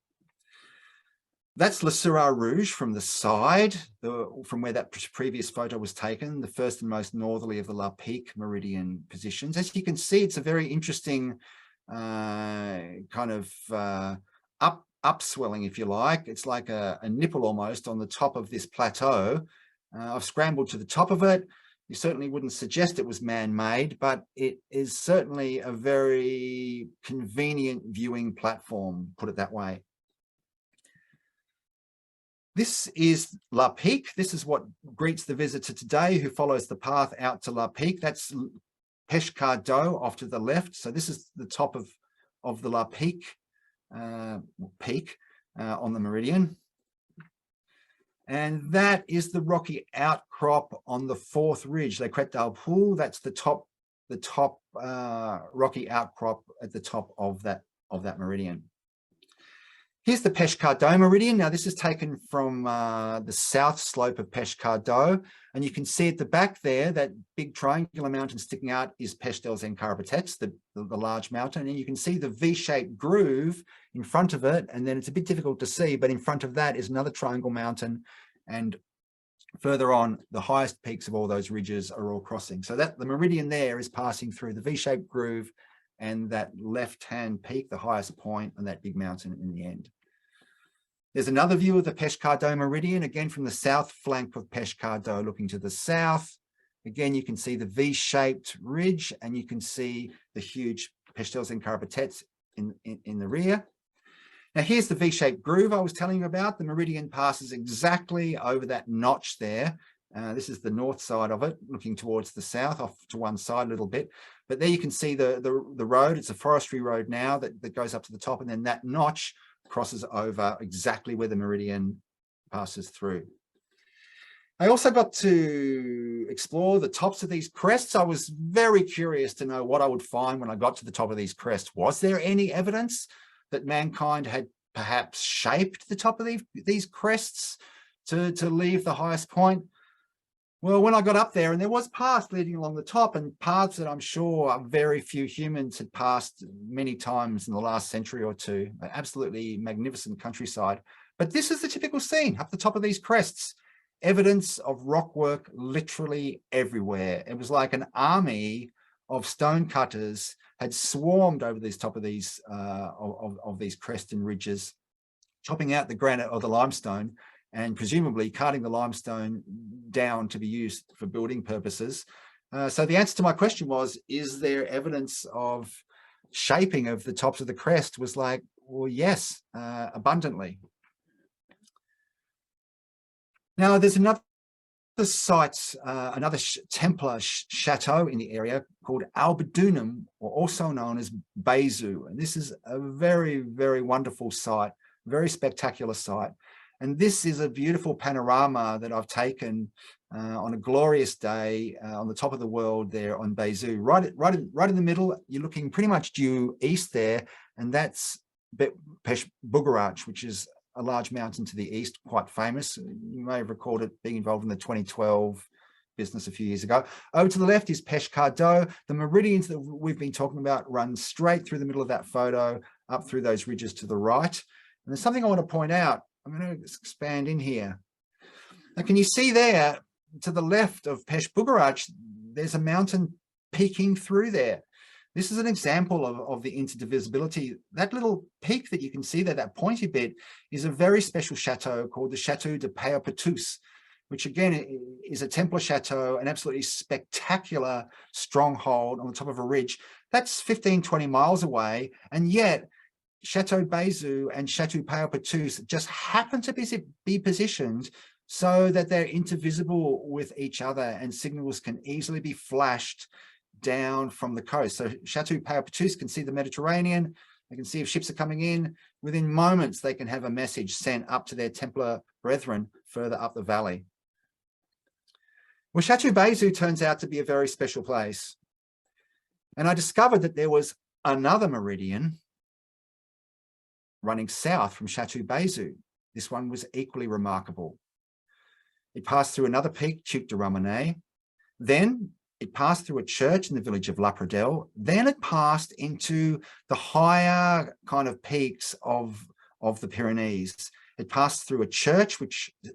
That's Le Seurat Rouge from the side, from where that previous photo was taken, the first and most northerly of the La Pique meridian positions. As you can see, it's a very interesting kind of upswelling, if you like. It's like a nipple almost on the top of this plateau. I've scrambled to the top of it. You certainly wouldn't suggest it was man-made, but it is certainly a very convenient viewing platform, put it that way. This is La Pique. This is what greets the visitor today who follows the path out to La Pique. That's Pescado off to the left. So this is the top of the La Pique peak on the meridian. And that is the rocky outcrop on the fourth ridge, Le Crête d'Alpoule. That's the top rocky outcrop at the top of that meridian. Here's the Pescado meridian. Now, this is taken from the south slope of Pescado, and you can see at the back there, that big triangular mountain sticking out is Pech dels Encarbatets, the large mountain, and you can see the V-shaped groove in front of it, and then it's a bit difficult to see, but in front of that is another triangle mountain, and further on, the highest peaks of all those ridges are all crossing. So that the meridian there is passing through the V-shaped groove and that left-hand peak, the highest point, and that big mountain in the end. There's another view of the Pescado meridian, again from the south flank of Pescado looking to the south. Again, you can see the V-shaped ridge, and you can see the huge Pech dels Encarbatets in the rear. Now, here's the V-shaped groove I was telling you about. The meridian passes exactly over that notch there. This is the north side of it, looking towards the south, off to one side a little bit. But there you can see the road. It's a forestry road now that goes up to the top, and then that notch crosses over exactly where the meridian passes through. I also got to explore the tops of these crests. I was very curious to know what I would find when I got to the top of these crests. Was there any evidence that mankind had perhaps shaped the top of these crests to leave the highest point? Well, when I got up there, and there was paths leading along the top, and paths that I'm sure very few humans had passed many times in the last century or two, an absolutely magnificent countryside. But this is the typical scene up the top of these crests, evidence of rock work literally everywhere. It was like an army of stone cutters had swarmed over the top of these crests and ridges, chopping out the granite or the limestone, and presumably cutting the limestone down to be used for building purposes. So the answer to my question was, is there evidence of shaping of the tops of the crest? Was like, well, yes, abundantly. Now, there's another site, another Templar chateau in the area called Albedunum, or also known as Bézieux. And this is a very, very wonderful site, very spectacular site. And this is a beautiful panorama that I've taken on a glorious day on the top of the world there on Bézieux. Right in the middle, you're looking pretty much due east there, and that's Pech Bugarach, which is a large mountain to the east, quite famous. You may have recalled it being involved in the 2012 business a few years ago. Over to the left is Pescado. The meridians that we've been talking about run straight through the middle of that photo, up through those ridges to the right. And there's something I want to point out. I'm going to expand in here. Now, can you see there to the left of Pech Bugarach, there's a mountain peeking through there. This is an example of the interdivisibility. That little peak that you can see there, that pointy bit, is a very special chateau called the Chateau de Paillepertus, which again is a Templar chateau, an absolutely spectacular stronghold on the top of a ridge. That's 15, 20 miles away, and yet Chateau Bézieux and Chateau Paillepertus just happen to be positioned so that they're intervisible with each other and signals can easily be flashed down from the coast. So Chateau Pau-Pertus can see the Mediterranean. They can see if ships are coming in. Within moments, they can have a message sent up to their Templar brethren further up the valley. Well, Chateau Bézu turns out to be a very special place. And I discovered that there was another meridian running south from Chateau Bézu. This one was equally remarkable. It passed through another peak, Tuc de Ramonet. Then it passed through a church in the village of La Pradelle. Then it passed into the higher kind of peaks of the Pyrenees. It passed through a church,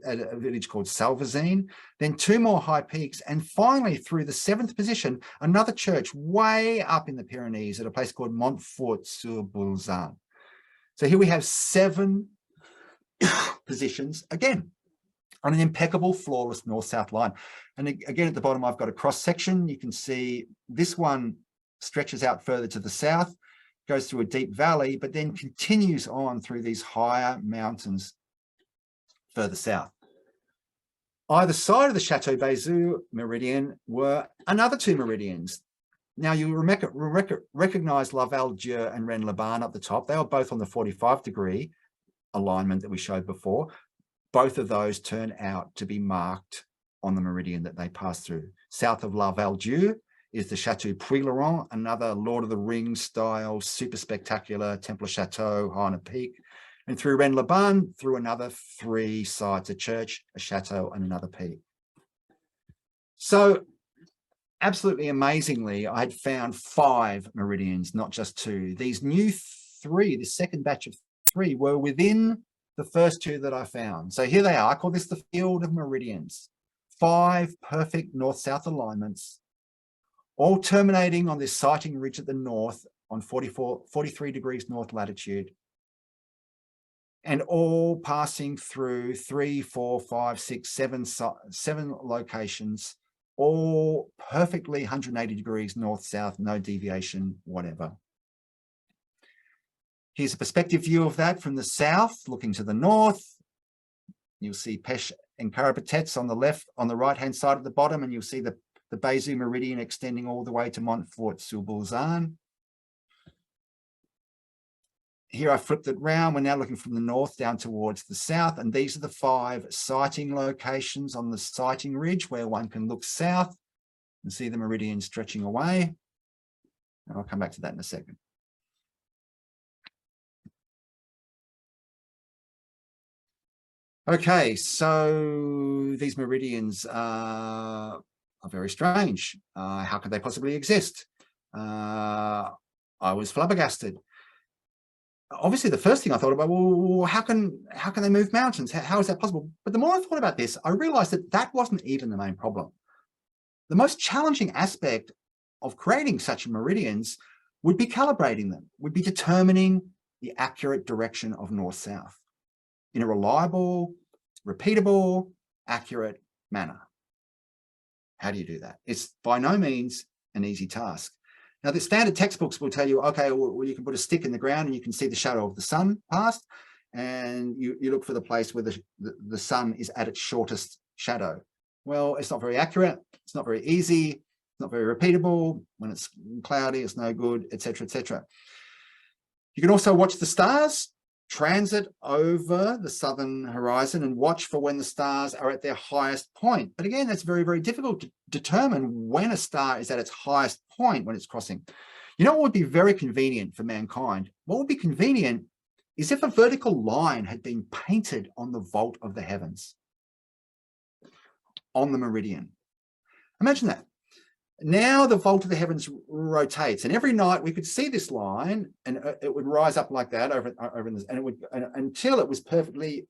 a village called Salvezine, then two more high peaks, and finally through the seventh position, another church way up in the Pyrenees at a place called Montfort-sur-Bolzan. So here we have 7 positions again on an impeccable, flawless north-south line. And again, at the bottom, I've got a cross section. You can see this one stretches out further to the south, goes through a deep valley, but then continues on through these higher mountains further south. Either side of the Chateau Bézu meridian were another 2 meridians. Now you recognize La Val-Dieu and Rennes-les-Bains up the top. They were both on the 45-degree alignment that we showed before. Both of those turn out to be marked on the meridian that they pass through. South of La Val-Dieu is the Chateau Puy-Laurent, another Lord of the Rings style, super spectacular Templar Chateau high on a peak. And through Rennes-les-Bains, through another 3 sites, a church, a chateau, and another peak. So absolutely amazingly, I had found 5 meridians, not just 2. These new 3, the second batch of 3, were within the first 2 that I found. So here they are. I call this the field of meridians. 5 perfect north-south alignments, all terminating on this sighting ridge at the north on 43 degrees north latitude, and all passing through 3, 4, 5, 6, 7 locations, all perfectly 180 degrees north-south, no deviation, whatever. Here's a perspective view of that from the south, looking to the north. You'll see Pêche and Carapetets on the left, on the right-hand side at the bottom, and you'll see the Bézu meridian extending all the way to Montfort-sur-Bolzan. Here I flipped it round. We're now looking from the north down towards the south, and these are the 5 sighting locations on the sighting ridge where one can look south and see the meridian stretching away. And I'll come back to that in a second. Okay, so these meridians are very strange. How could they possibly exist? I was flabbergasted. Obviously, the first thing I thought about, well, how can they move mountains? How is that possible? But the more I thought about this, I realized that that wasn't even the main problem. The most challenging aspect of creating such meridians would be calibrating them, would be determining the accurate direction of north-south in a reliable, repeatable, accurate manner. How do you do that? It's by no means an easy task. Now, the standard textbooks will tell you, okay, well, you can put a stick in the ground and you can see the shadow of the sun past, and you look for the place where the sun is at its shortest shadow. Well, it's not very accurate. It's not very easy. It's not very repeatable. When it's cloudy, it's no good, etc., etc. You can also watch the stars transit over the southern horizon and watch for when the stars are at their highest point. But again, that's very, very difficult to determine when a star is at its highest point when it's crossing. You know what would be very convenient for mankind? What would be convenient is if a vertical line had been painted on the vault of the heavens, on the meridian. Imagine that. Now the vault of the heavens rotates, and every night we could see this line, and it would rise up like that over this, and it would until it was perfectly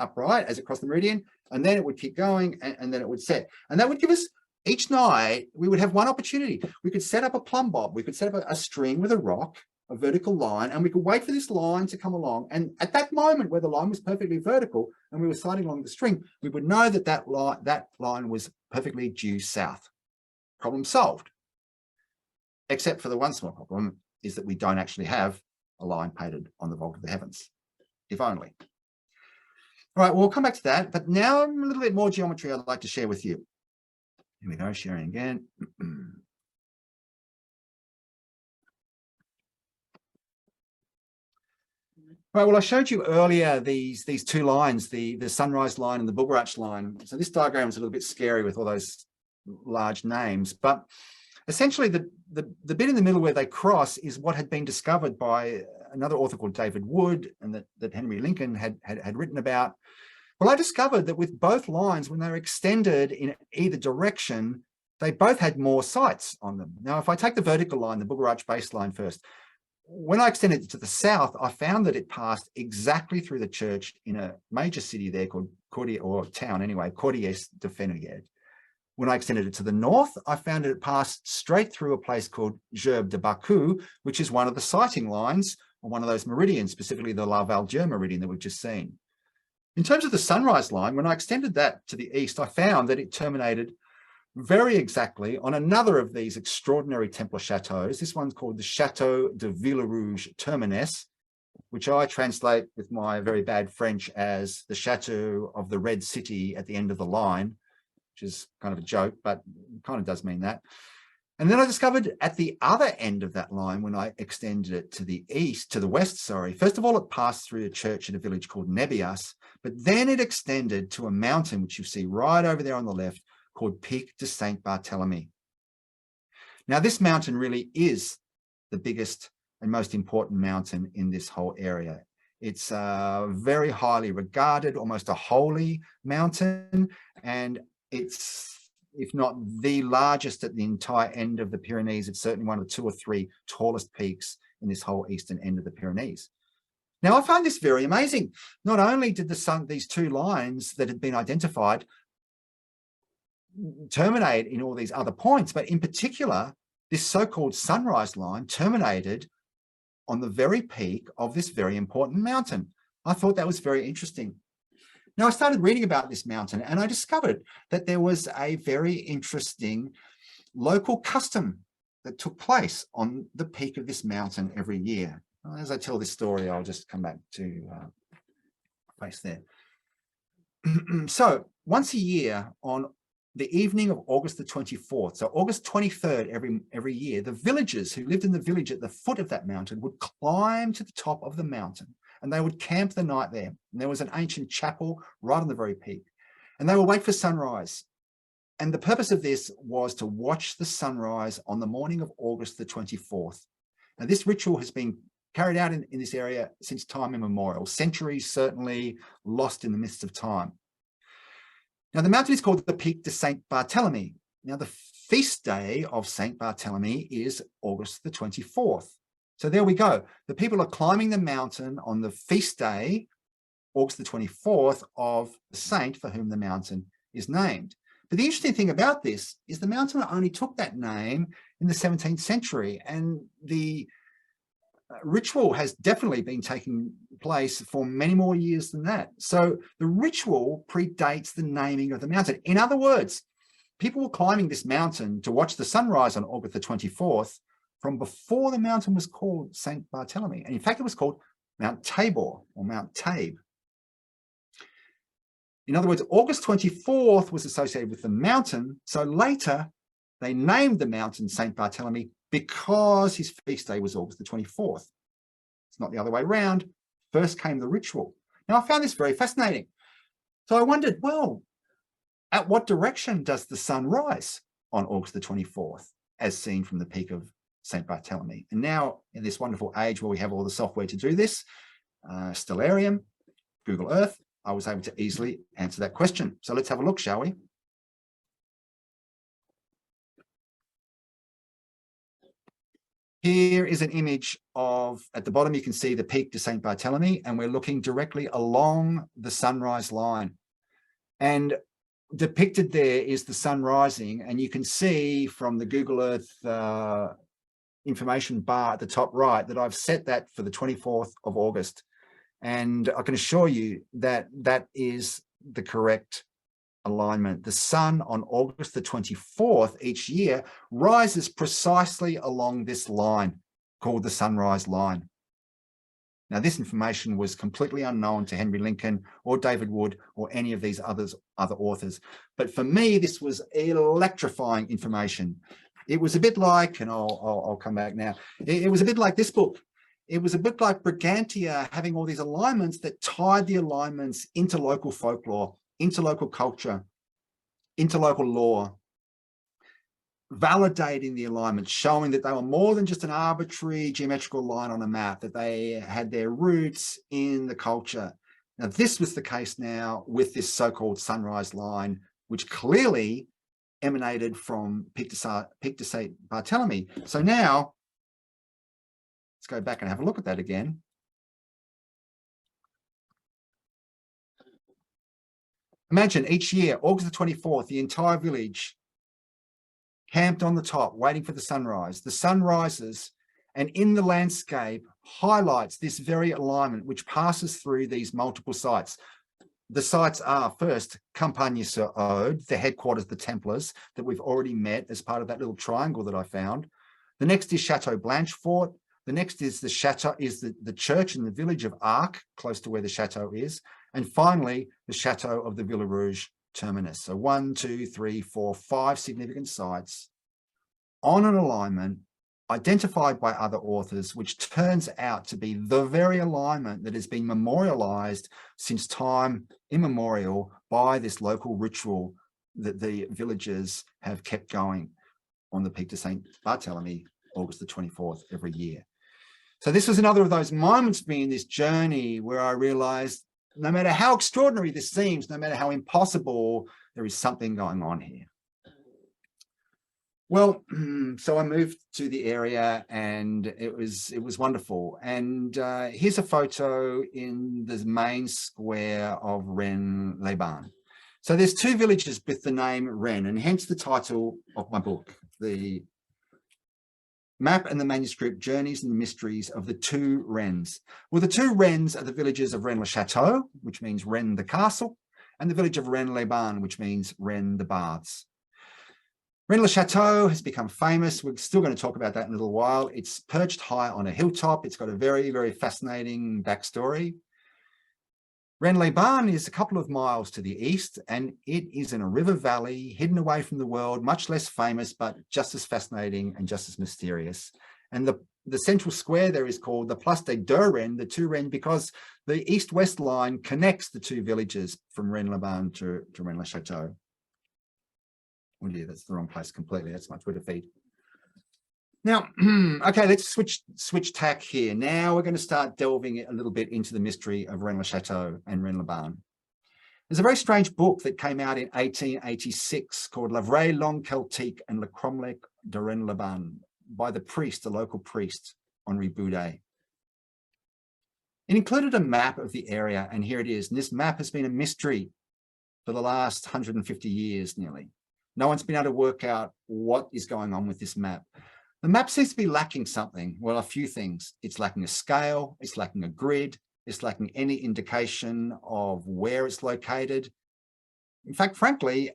upright as it crossed the meridian, and then it would keep going, and then it would set. And that would give us, each night we would have one opportunity. We could set up a plumb bob, we could set up a string with a rock, a vertical line, and we could wait for this line to come along. And at that moment where the line was perfectly vertical and we were sliding along the string, we would know that that line was perfectly due south. Problem solved. Except for the one small problem is that we don't actually have a line painted on the vault of the heavens. If only. All right, we'll come back to that, but now a little bit more geometry I'd like to share with you. Here we go, sharing again. Right, well, I showed you earlier these two lines, the sunrise line and the Bugarach line. So this diagram is a little bit scary with all those large names, but essentially the bit in the middle where they cross is what had been discovered by another author called David Wood, and that Henry Lincoln had written about. Well, I discovered that with both lines, when they were extended in either direction, they both had more sites on them. Now, if I take the vertical line, the Bugarach baseline first, when I extended it to the south, I found that it passed exactly through the church in a major city there called Cordier, or town anyway, Cordier de Fenouillade. When I extended it to the north, I found it passed straight through a place called Gerbe de Bakou, which is one of the sighting lines on one of those meridians, specifically the La Valdier meridian that we've just seen. In terms of the sunrise line, when I extended that to the east, I found that it terminated very exactly on another of these extraordinary Templar chateaux. This one's called the Chateau de Villarouge Terminus, which I translate with my very bad French as the Chateau of the Red City at the end of the line, which is kind of a joke, but it kind of does mean that. And then I discovered at the other end of that line, when I extended it to the east, to the west, sorry, first of all, it passed through a church in a village called Nebius, but then it extended to a mountain, which you see right over there on the left, called Pic de Saint Barthélemy. Now, this mountain really is the biggest and most important mountain in this whole area. It's very highly regarded, almost a holy mountain, and it's, if not the largest at the entire end of the Pyrenees, it's certainly one of the 2 or 3 tallest peaks in this whole eastern end of the Pyrenees. Now, I find this very amazing. Not only did these 2 lines that had been identified terminate in all these other points, but in particular, this so-called sunrise line terminated on the very peak of this very important mountain. I thought that was very interesting. Now, I started reading about this mountain and I discovered that there was a very interesting local custom that took place on the peak of this mountain every year. As I tell this story, I'll just come back to place there. So once a year on the evening of August the 24th, so August 23rd every year, the villagers who lived in the village at the foot of that mountain would climb to the top of the mountain and they would camp the night there. And there was an ancient chapel right on the very peak, and they would wait for sunrise. And the purpose of this was to watch the sunrise on the morning of August the 24th. Now, this ritual has been carried out in this area since time immemorial, centuries certainly lost in the mists of time. Now, the mountain is called the Pic de Saint Barthélemy. Now, the feast day of Saint Barthélemy is August the 24th. So there we go. The people are climbing the mountain on the feast day, August the 24th, of the saint for whom the mountain is named. But the interesting thing about this is the mountain only took that name in the 17th century, and the ritual has definitely been taking place for many more years than that. So the ritual predates the naming of the mountain. In other words, people were climbing this mountain to watch the sunrise on August the 24th from before the mountain was called Saint Barthélemy. And in fact, it was called Mount Tabor or Mount Tabe. In other words, August 24th was associated with the mountain. So later they named the mountain Saint Barthélemy because his feast day was August the 24th. It's not the other way around. First came the ritual. Now, I found this very fascinating. So I wondered, well, at what direction does the sun rise on August the 24th, as seen from the peak of St. Barthélemy? And now, in this wonderful age where we have all the software to do this, Stellarium, Google Earth, I was able to easily answer that question. So let's have a look, shall we? Here is an image of, at the bottom, you can see the Pic de Saint Barthélemy, and we're looking directly along the sunrise line. And depicted there is the sun rising, and you can see from the Google Earth information bar at the top right that I've set that for the 24th of August. And I can assure you that that is the correct alignment. The sun on August the 24th each year rises precisely along this line called the sunrise line. Now, this information was completely unknown to Henry Lincoln or David Wood or any of these other authors. But for me, this was electrifying information. It was a bit like, and I'll come back now, it was a bit like this book. It was a bit like Brigantia having all these alignments that tied the alignments into local folklore, into local culture, into local law, validating the alignments, showing that they were more than just an arbitrary geometrical line on a map, that they had their roots in the culture. Now, this was the case now with this so-called sunrise line, which clearly emanated from Pic de Saint Barthélemy. So now, let's go back and have a look at that again. Imagine each year, August the 24th, the entire village camped on the top, waiting for the sunrise. The sun rises, and in the landscape highlights this very alignment, which passes through these multiple sites. The sites are first Campagne-sur-Aude, the headquarters of the Templars that we've already met as part of that little triangle that I found. The next is Chateau Blanchefort. The next is the church in the village of Arques, close to where the chateau is. And finally, the chateau of the Villa Rouge terminus. So 1, 2, 3, 4, 5 significant sites on an alignment identified by other authors, which turns out to be the very alignment that has been memorialized since time immemorial by this local ritual that the villagers have kept going on the Pic de Saint Barthélemy, August the 24th every year. So this was another of those moments for me in this journey where I realized no matter how extraordinary this seems, no matter how impossible, there is something going on here. Well, so I moved to the area and it was wonderful. And here's a photo in the main square of Rennes-les-Bains. So there's 2 villages with the name Rennes, and hence the title of my book, The Map and the Manuscript, Journeys and the Mysteries of the Two Rennes. Well, the Two Rennes are the villages of Rennes-le-Château, which means Rennes the castle, and the village of Rennes-les-Bains, which means Rennes the baths. Rennes-le-Château has become famous. We're still going to talk about that in a little while. It's perched high on a hilltop. It's got a very, very fascinating backstory. Rennes-les-Bains is a couple of miles to the east, and it is in a river valley hidden away from the world, much less famous, but just as fascinating and just as mysterious. And the central square there is called the Place des Deux Rennes, the Two Rennes, because the east-west line connects the 2 villages from Rennes-les-Bains to Rennes-le-Château. Oh dear, that's the wrong place completely. That's my Twitter feed. Now, okay, let's switch tack here. Now we're going to start delving a little bit into the mystery of Rennes-le-Château and Rennes-les-Bains. There's a very strange book that came out in 1886 called La Vraie Langue Celtique and Le Cromlech de Rennes-les-Bains by the local priest, Henri Boudet. It included a map of the area, and here it is. And this map has been a mystery for the last 150 years nearly. No one's been able to work out what is going on with this map. The map seems to be lacking something. Well, a few things. It's lacking a scale, it's lacking a grid, it's lacking any indication of where it's located. In fact, frankly,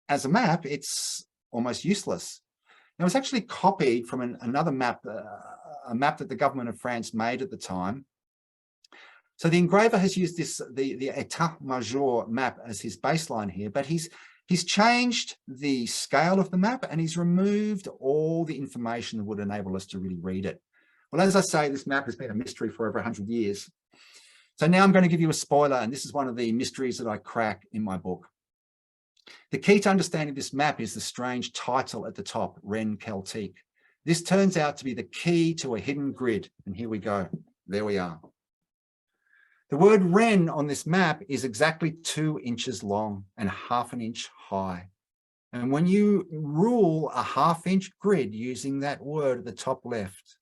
as a map, it's almost useless. It was actually copied from another map, a map that the government of France made at the time. So the engraver has used the État-Major map as his baseline here, but he's changed the scale of the map and he's removed all the information that would enable us to really read it. Well, as I say, this map has been a mystery for over 100 years. So now I'm going to give you a spoiler, and this is one of the mysteries that I crack in my book. The key to understanding this map is the strange title at the top, Rennes Celtique. This turns out to be the key to a hidden grid. And here we go. There we are. The word Rennes on this map is exactly 2 inches long and ½ inch high. And when you rule a ½ inch grid using that word at the top left,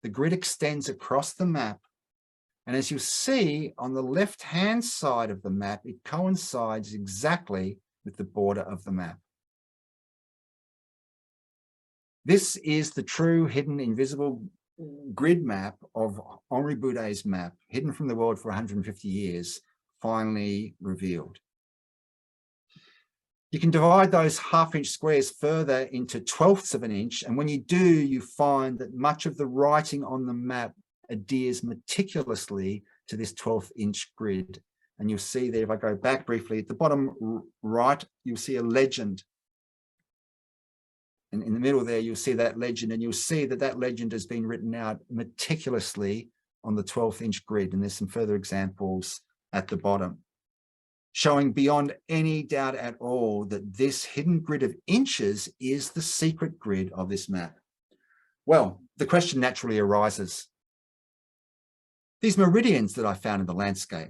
the grid extends across the map. And as you see on the left-hand side of the map, it coincides exactly with the border of the map. This is the true hidden invisible grid map of Henri Boudet's map, hidden from the world for 150 years, finally revealed. You can divide those ½ inch squares further into 1/12 of an inch, and when you do, you find that much of the writing on the map adheres meticulously to this 12-inch grid. And you'll see there, if I go back briefly, at the bottom right, you'll see a legend. And in the middle there, you'll see that legend, and you'll see that that legend has been written out meticulously on the 12-inch grid. And there's some further examples at the bottom, showing beyond any doubt at all that this hidden grid of inches is the secret grid of this map. Well, the question naturally arises. These meridians that I found in the landscape,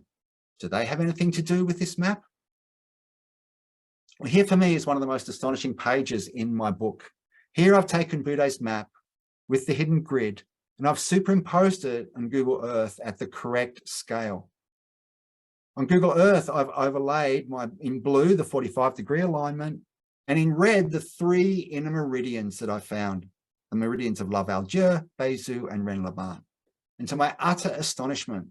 do they have anything to do with this map? Well, here for me is one of the most astonishing pages in my book. Here I've taken Boudi's map with the hidden grid, and I've superimposed it on Google Earth at the correct scale. On Google Earth, I've overlaid in blue the 45-degree alignment, and in red the 3 inner meridians that I found, the meridians of La Valdieu, Bézieux, and Rennes-les-Bains. And to my utter astonishment,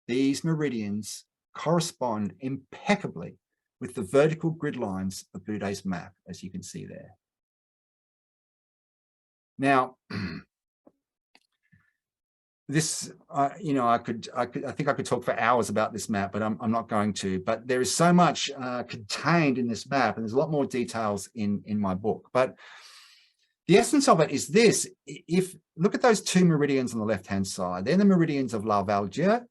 these meridians correspond impeccably with the vertical grid lines of Boudi's map, as you can see there. Now, this, I think I could talk for hours about this map, but I'm not going to. But there is so much contained in this map, and there's a lot more details in my book. But the essence of it is this: look at those 2 meridians on the left-hand side. They're the meridians of La Valdieu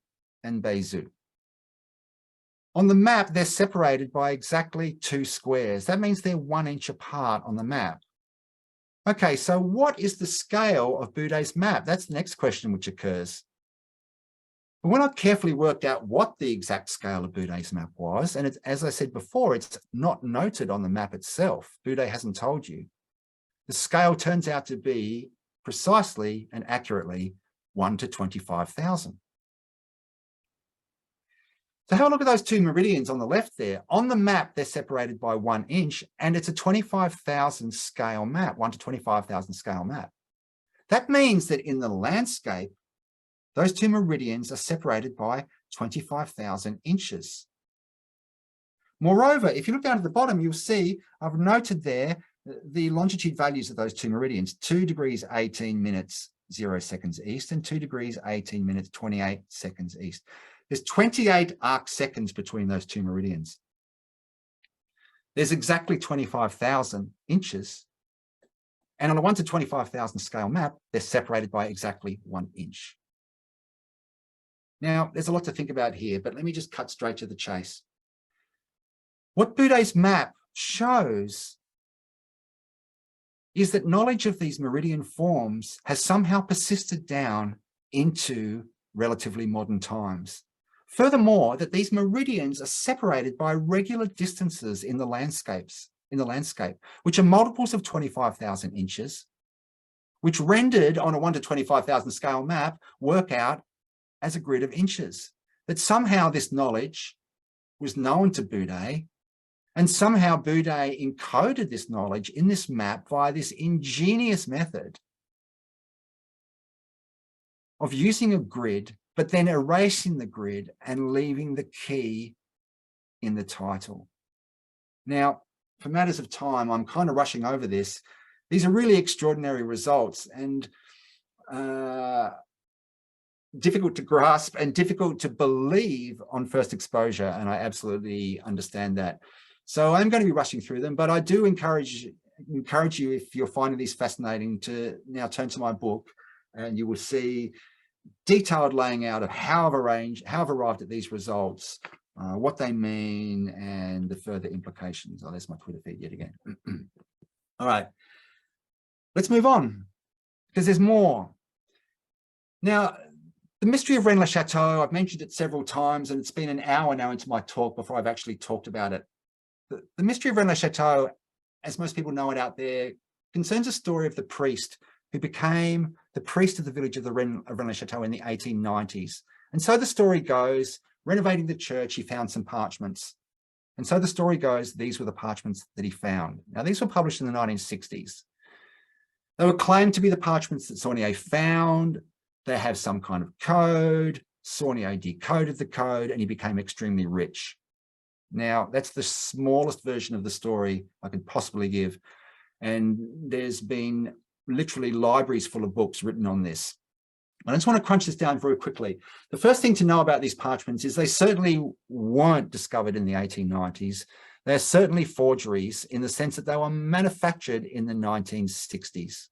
and Bézieux. On the map, they're separated by exactly 2 squares. That means they're 1 inch apart on the map. Okay, so what is the scale of Boudi's map? That's the next question which occurs. But when I carefully worked out what the exact scale of Boudi's map was, and it's, as I said before, it's not noted on the map itself. Boudi hasn't told you. The scale turns out to be precisely and accurately 1 to 25,000. So have a look at those 2 meridians on the left there. On the map, they're separated by 1 inch, and it's a 25,000 scale map, 1 to 25,000 scale map. That means that in the landscape, those 2 meridians are separated by 25,000 inches. Moreover, if you look down at the bottom, you'll see I've noted there the longitude values of those 2 meridians, 2 degrees 18 minutes 0 seconds east and 2 degrees 18 minutes 28 seconds east. There's 28 arc seconds between those 2 meridians. There's exactly 25,000 inches. And on a 1 to 25,000 scale map, they're separated by exactly 1 inch. Now, there's a lot to think about here, but let me just cut straight to the chase. What Boudi's map shows is that knowledge of these meridian forms has somehow persisted down into relatively modern times. Furthermore, that these meridians are separated by regular distances in the landscape, which are multiples of 25,000 inches, which rendered on a 1 to 25,000 scale map work out as a grid of inches. That somehow this knowledge was known to Boudi, and somehow Boudi encoded this knowledge in this map via this ingenious method of using a grid, but then erasing the grid and leaving the key in the title. Now, for matters of time, I'm kind of rushing over this. These are really extraordinary results and difficult to grasp and difficult to believe on first exposure, and I absolutely understand that. So I'm going to be rushing through them, but I do encourage you, if you're finding these fascinating, to now turn to my book, and you will see detailed laying out of how I've arrived at these results, what they mean, and the further implications. Oh, there's my Twitter feed yet again. All right, let's move on, because there's more. Now, the mystery of Rennes-le-Château, I've mentioned it several times, and it's been an hour now into my talk before I've actually talked about it. The mystery of Rennes-le-Château, as most people know it out there, concerns a story of the priest who became the priest of the village of Rennes-le-Château in the 1890s. And so the story goes, renovating the church, he found some parchments. And so the story goes, these were the parchments that he found. Now, these were published in the 1960s. They were claimed to be the parchments that Saunier found. They have some kind of code. Saunier decoded the code, and he became extremely rich. Now, that's the smallest version of the story I could possibly give. And there's been literally libraries full of books written on this. I just want to crunch this down very quickly. The first thing to know about these parchments is they certainly weren't discovered in the 1890s. They're certainly forgeries in the sense that they were manufactured in the 1960s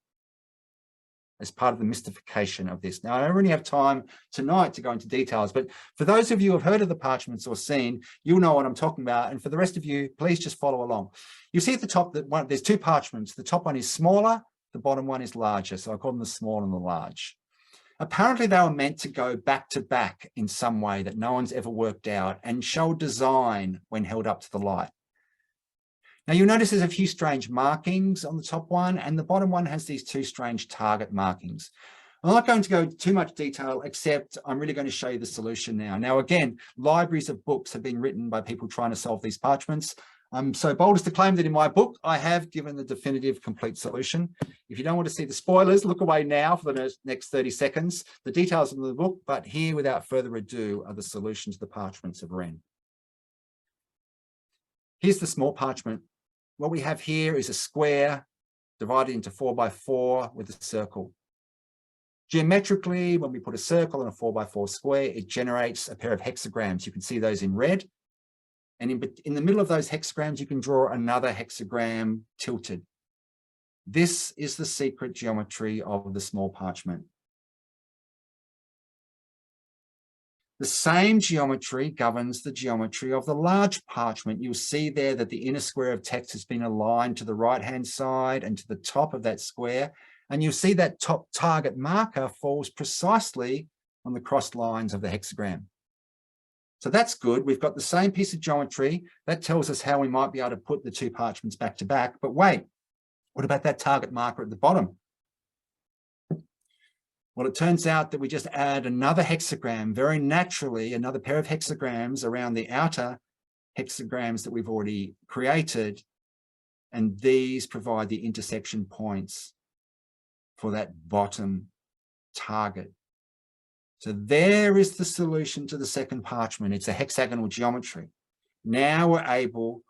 as part of the mystification of this. Now, I don't really have time tonight to go into details, but for those of you who have heard of the parchments or seen, you'll know what I'm talking about. And for the rest of you, please just follow along. You see at the top that there's two parchments. The top one is smaller, the bottom one is larger. So I call them the small and the large. Apparently, they were meant to go back to back in some way that no one's ever worked out and show design when held up to the light. Now you'll notice there's a few strange markings on the top one, and the bottom one has these two strange target markings. I'm not going to go into too much detail, except I'm really going to show you the solution now. Now, again, libraries of books have been written by people trying to solve these parchments. I'm so bold as to claim that in my book, I have given the definitive complete solution. If you don't want to see the spoilers, look away now for the next 30 seconds. The details in the book, but here, without further ado, are the solution to the parchments of Rennes. Here's the small parchment. What we have here is a square divided into 4 by 4 with a circle. Geometrically, when we put a circle in a 4 by 4 square, it generates a pair of hexagrams. You can see those in red. And in the middle of those hexagrams, you can draw another hexagram tilted. This is the secret geometry of the small parchment. The same geometry governs the geometry of the large parchment. You'll see there that the inner square of text has been aligned to the right-hand side and to the top of that square. And you'll see that top target marker falls precisely on the crossed lines of the hexagram. So that's good. We've got the same piece of geometry. That tells us how we might be able to put the two parchments back to back. But wait, what about that target marker at the bottom? Well, it turns out that we just add another hexagram, very naturally, another pair of hexagrams around the outer hexagrams that we've already created. And these provide the intersection points for that bottom target. So there is the solution to the second parchment. It's a hexagonal geometry. Now we're able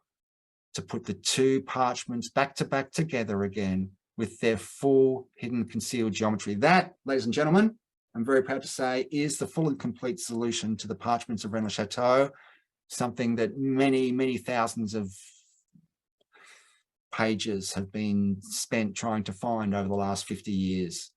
to put the two parchments back to back together again with their full hidden concealed geometry. That, ladies and gentlemen, I'm very proud to say, is the full and complete solution to the parchments of Rennes-le-Château, something that many, many thousands of pages have been spent trying to find over the last 50 years.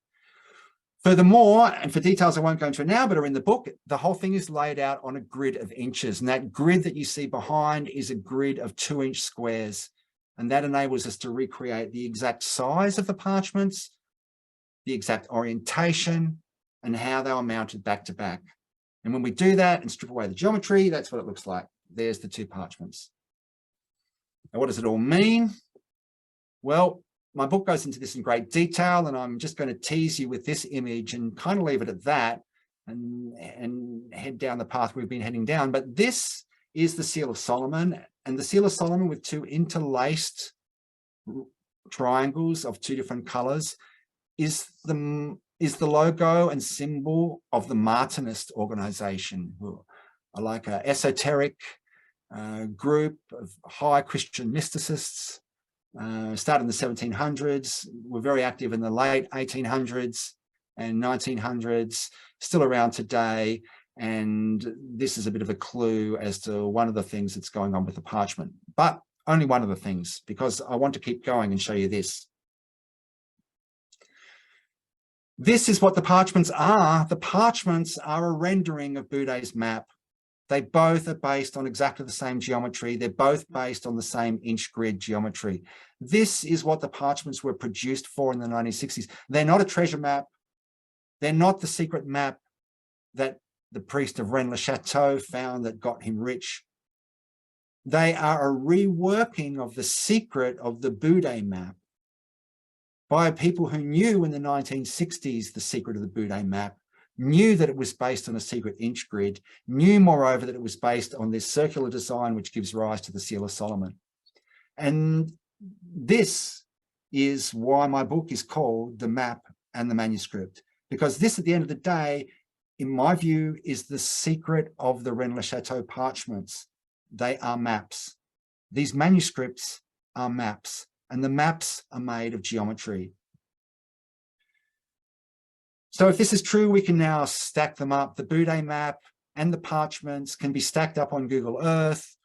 Furthermore, and for details I won't go into now, but are in the book, the whole thing is laid out on a grid of inches. And that grid that you see behind is a grid of 2-inch squares. And that enables us to recreate the exact size of the parchments, the exact orientation, and how they are mounted back to back. And when we do that and strip away the geometry, that's what it looks like. There's the two parchments. Now, what does it all mean? Well, my book goes into this in great detail, and I'm just going to tease you with this image and kind of leave it at that and head down the path we've been heading down. But this is the Seal of Solomon, and the Seal of Solomon with two interlaced triangles of two different colors is the logo and symbol of the Martinist organization, who are like an esoteric group of high Christian mysticists. Started in the 1700s, were very active in the late 1800s and 1900s, still around today. And this is a bit of a clue as to one of the things that's going on with the parchment, but only one of the things, because I want to keep going and show you this. This is what the parchments are. The parchments are a rendering of Boudet's map. They both are based on exactly the same geometry. They're both based on the same inch grid geometry. This is what the parchments were produced for in the 1960s. They're not a treasure map. They're not the secret map that the priest of Rennes-le-Château found that got him rich. They are a reworking of the secret of the Boudet map by people who knew in the 1960s the secret of the Boudet map, knew that it was based on a secret inch grid, knew moreover that it was based on this circular design which gives rise to the Seal of Solomon. And this is why my book is called The Map and the Manuscript, because this, at the end of the day, in my view, is the secret of the Rennes-le-Château parchments. They are maps. These manuscripts are maps, and the maps are made of geometry. So if this is true, we can now stack them up. The Boudet map and the parchments can be stacked up on Google Earth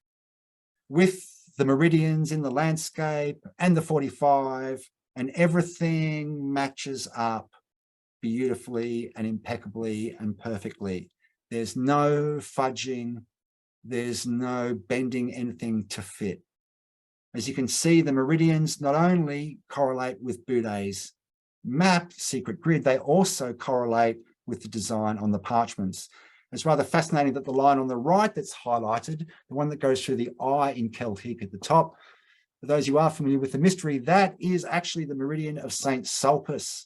with the meridians in the landscape and the 45, and everything matches up beautifully and impeccably and perfectly. There's no fudging, there's no bending anything to fit. As you can see, the meridians not only correlate with Boudet's map, secret grid, they also correlate with the design on the parchments. It's rather fascinating that the line on the right that's highlighted, the one that goes through the eye in Celtic at the top, for those who are familiar with the mystery, that is actually the meridian of St. Sulpice,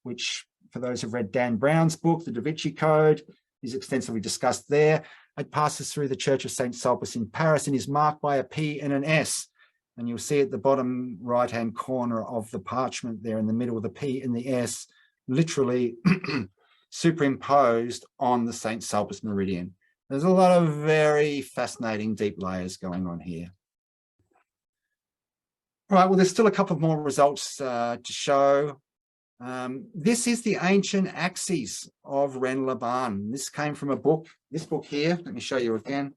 which, for those who've read Dan Brown's book, The Da Vinci Code, is extensively discussed there. It passes through the Church of St. Sulpice in Paris and is marked by a P and an S. And you'll see at the bottom right-hand corner of the parchment there in the middle of the P and the S, literally superimposed on the St. Sulpice meridian. There's a lot of very fascinating deep layers going on here. All right, well, there's still a couple of more results to show. This is the ancient axes of Rennes-les-Bains. This came from a book, this book here. Let me show you again.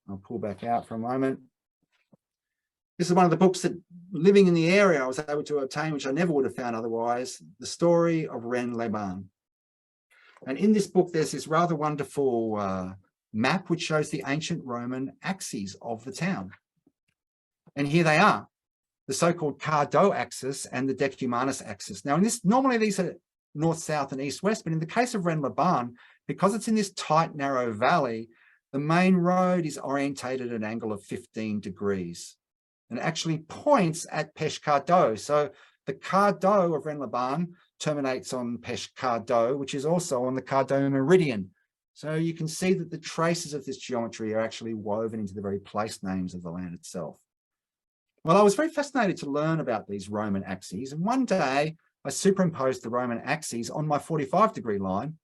I'll pull back out for a moment. This is one of the books that, living in the area, I was able to obtain, which I never would have found otherwise, The Story of Rennes-les-Bains. And in this book, there's this rather wonderful map which shows the ancient Roman axes of the town. And here they are, the so-called Cardo axis and the Decumanus axis. Now, in this, normally these are north, south, and east, west, but in the case of Rennes-les-Bains, because it's in this tight, narrow valley, the main road is orientated at an angle of 15 degrees and actually points at Pêche Cardo. So the Cardo of Rennes-les-Bains terminates on Pêche Cardo, which is also on the Cardo meridian. So you can see that the traces of this geometry are actually woven into the very place names of the land itself. Well, I was very fascinated to learn about these Roman axes. And one day I superimposed the Roman axes on my 45-degree line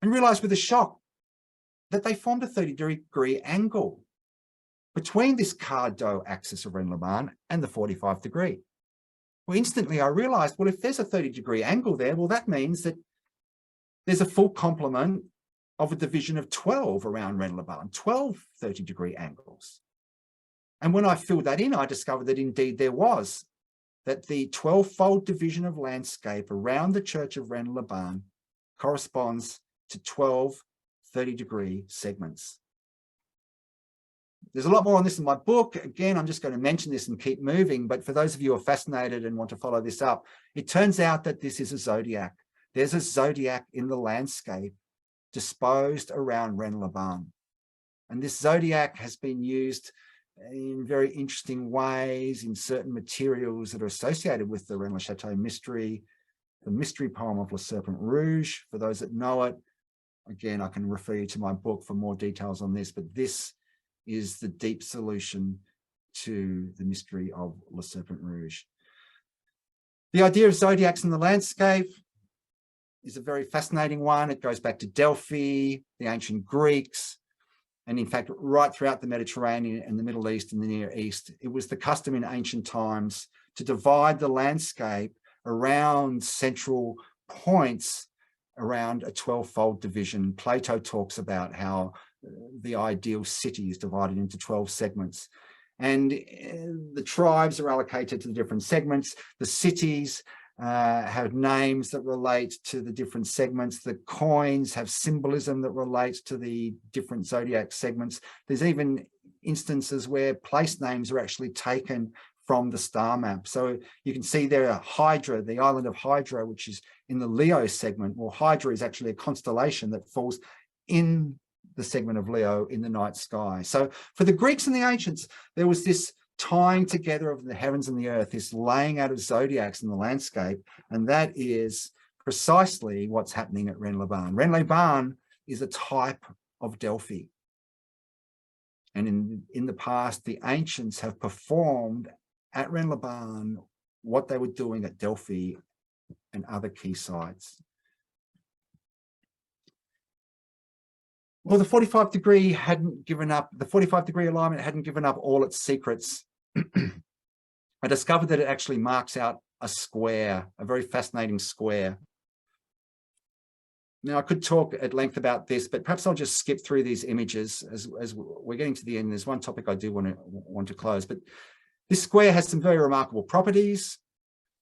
and realized with a shock that they formed a 30-degree angle between this Cardo axis of Rennes-les-Bains and the 45-degree. Well, instantly I realized, well, if there's a 30-degree angle there, well, that means that there's a full complement of a division of 12 around Rennes-les-Bains, 12 30-degree angles. And when I filled that in, I discovered that indeed there was, that the 12-fold division of landscape around the church of Rennes-les-Bains corresponds to 12 30-degree segments. There's a lot more on this in my book. Again, I'm just going to mention this and keep moving. But for those of you who are fascinated and want to follow this up, it turns out that this is a zodiac. There's a zodiac in the landscape disposed around Rennes-les-Bains. And this zodiac has been used in very interesting ways in certain materials that are associated with the Rennes-le-Château mystery, the mystery poem of Le Serpent Rouge. For those that know it, again, I can refer you to my book for more details on this, but this is the deep solution to the mystery of Le Serpent Rouge. The idea of zodiacs in the landscape is a very fascinating one. It goes back to Delphi, the ancient Greeks, and in fact, right throughout the Mediterranean and the Middle East and the Near East. It was the custom in ancient times to divide the landscape around central points around a 12-fold division. Plato talks about how the ideal city is divided into 12 segments. And the tribes are allocated to the different segments. The cities have names that relate to the different segments. The coins have symbolism that relates to the different zodiac segments. There's even instances where place names are actually taken from the star map. So you can see there Hydra, the island of Hydra, which is in the Leo segment. Well, Hydra is actually a constellation that falls in the segment of Leo in the night sky. So for the Greeks and the ancients, there was this tying together of the heavens and the earth, this laying out of zodiacs in the landscape, and that is precisely what's happening at Rennes-les-Bains. Rennes-les-Bains is a type of Delphi. And in the past, the ancients have performed at Rennes-les-Bains what they were doing at Delphi and other key sites. Well, the 45-degree hadn't given up, the 45-degree alignment hadn't given up all its secrets. I discovered that it actually marks out a square, a very fascinating square. Now, I could talk at length about this, but perhaps I'll just skip through these images as we're getting to the end. There's one topic I do want to close, but this square has some very remarkable properties.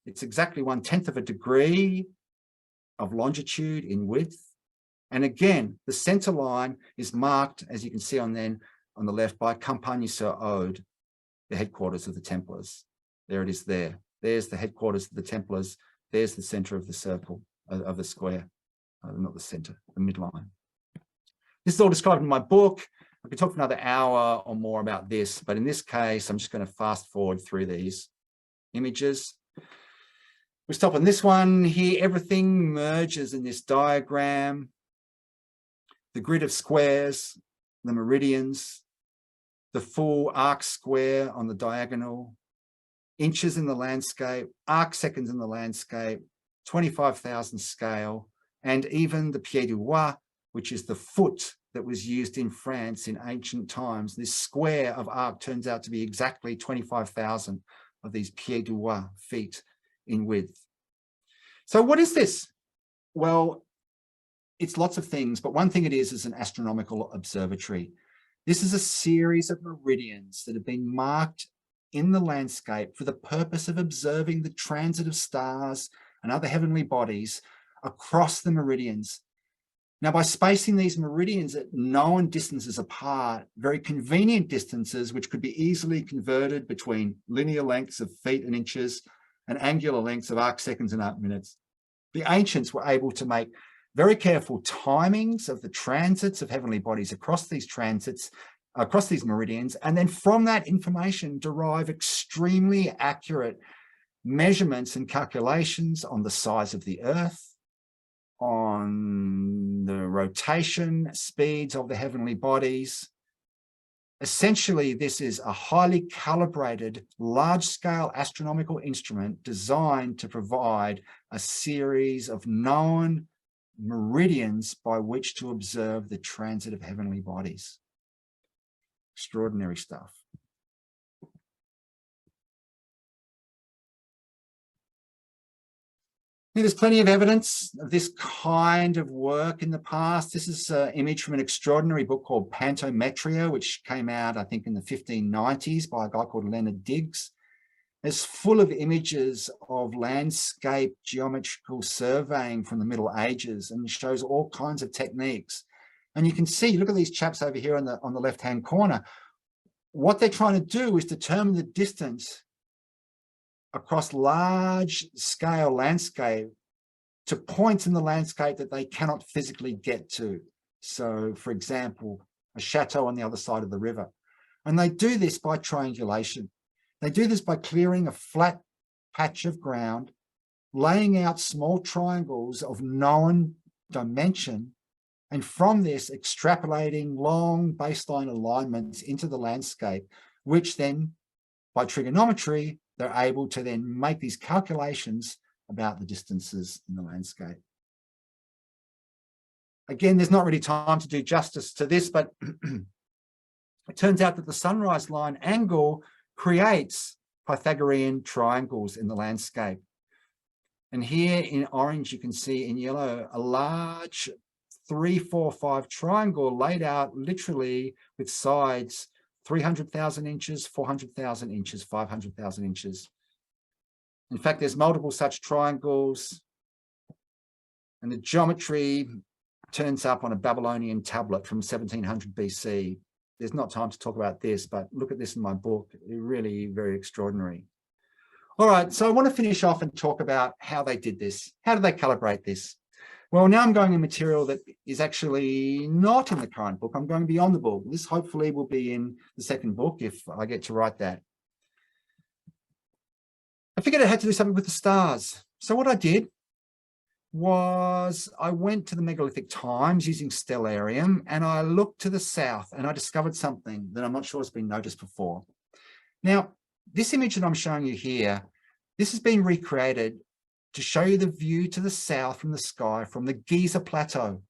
It's exactly 1/10 of a degree of longitude in width. And again, the center line is marked, as you can see on the left, by Campagne-sur-Aude, the headquarters of the Templars. There it is there. There's the headquarters of the Templars. There's the center of the circle, of the square. Not the center, the midline. This is all described in my book. I could talk for another hour or more about this, but in this case, I'm just going to fast forward through these images. We stop on this one here. Everything merges in this diagram. The grid of squares, the meridians, the full arc square on the diagonal, inches in the landscape, arc seconds in the landscape, 25,000 scale, and even the pied du roi, which is the foot that was used in France in ancient times. This square of arc turns out to be exactly 25,000 of these pied du roi, feet in width. So what is this? Well, it's lots of things, but one thing it is an astronomical observatory. This is a series of meridians that have been marked in the landscape for the purpose of observing the transit of stars and other heavenly bodies across the meridians. Now, by spacing these meridians at known distances apart, very convenient distances, which could be easily converted between linear lengths of feet and inches and angular lengths of arc seconds and arc minutes, the ancients were able to make very careful timings of the transits of heavenly bodies across these transits, across these meridians, and then from that information derive extremely accurate measurements and calculations on the size of the Earth, on the rotation speeds of the heavenly bodies. Essentially, this is a highly calibrated, large-scale astronomical instrument designed to provide a series of known meridians by which to observe the transit of heavenly bodies. Extraordinary stuff. Now, there's plenty of evidence of this kind of work in the past. This is an image from an extraordinary book called Pantometria, which came out, I think, in the 1590s by a guy called Leonard Digges. It's full of images of landscape geometrical surveying from the Middle Ages, and shows all kinds of techniques. And you can see, look at these chaps over here on the left-hand corner. What they're trying to do is determine the distance across large scale landscape to points in the landscape that they cannot physically get to. So, for example, a chateau on the other side of the river. And they do this by triangulation. They do this by clearing a flat patch of ground, laying out small triangles of known dimension, and from this extrapolating long baseline alignments into the landscape, which then, by trigonometry, they're able to then make these calculations about the distances in the landscape. Again, there's not really time to do justice to this, but it turns out that the sunrise line angle creates Pythagorean triangles in the landscape. And here in orange, you can see in yellow a large 3, 4, 5 triangle laid out literally with sides 300,000 inches, 400,000 inches, 500,000 inches. In fact, there's multiple such triangles, and the geometry turns up on a Babylonian tablet from 1700 BC. There's not time to talk about this, but look at this in my book. It's really very extraordinary. All right, so I want to finish off and talk about how they did this. How did they calibrate this? Well, now I'm going in material that is actually not in the current book. I'm going beyond the book. This hopefully will be in the second book if I get to write that. I figured I had to do something with the stars. So what I did was I went to the megalithic times using stellarium, and I looked to the south, and I discovered something that I'm not sure has been noticed before. Now, this image that I'm showing you here, this has been recreated to show you the view to the south from the sky from the Giza Plateau,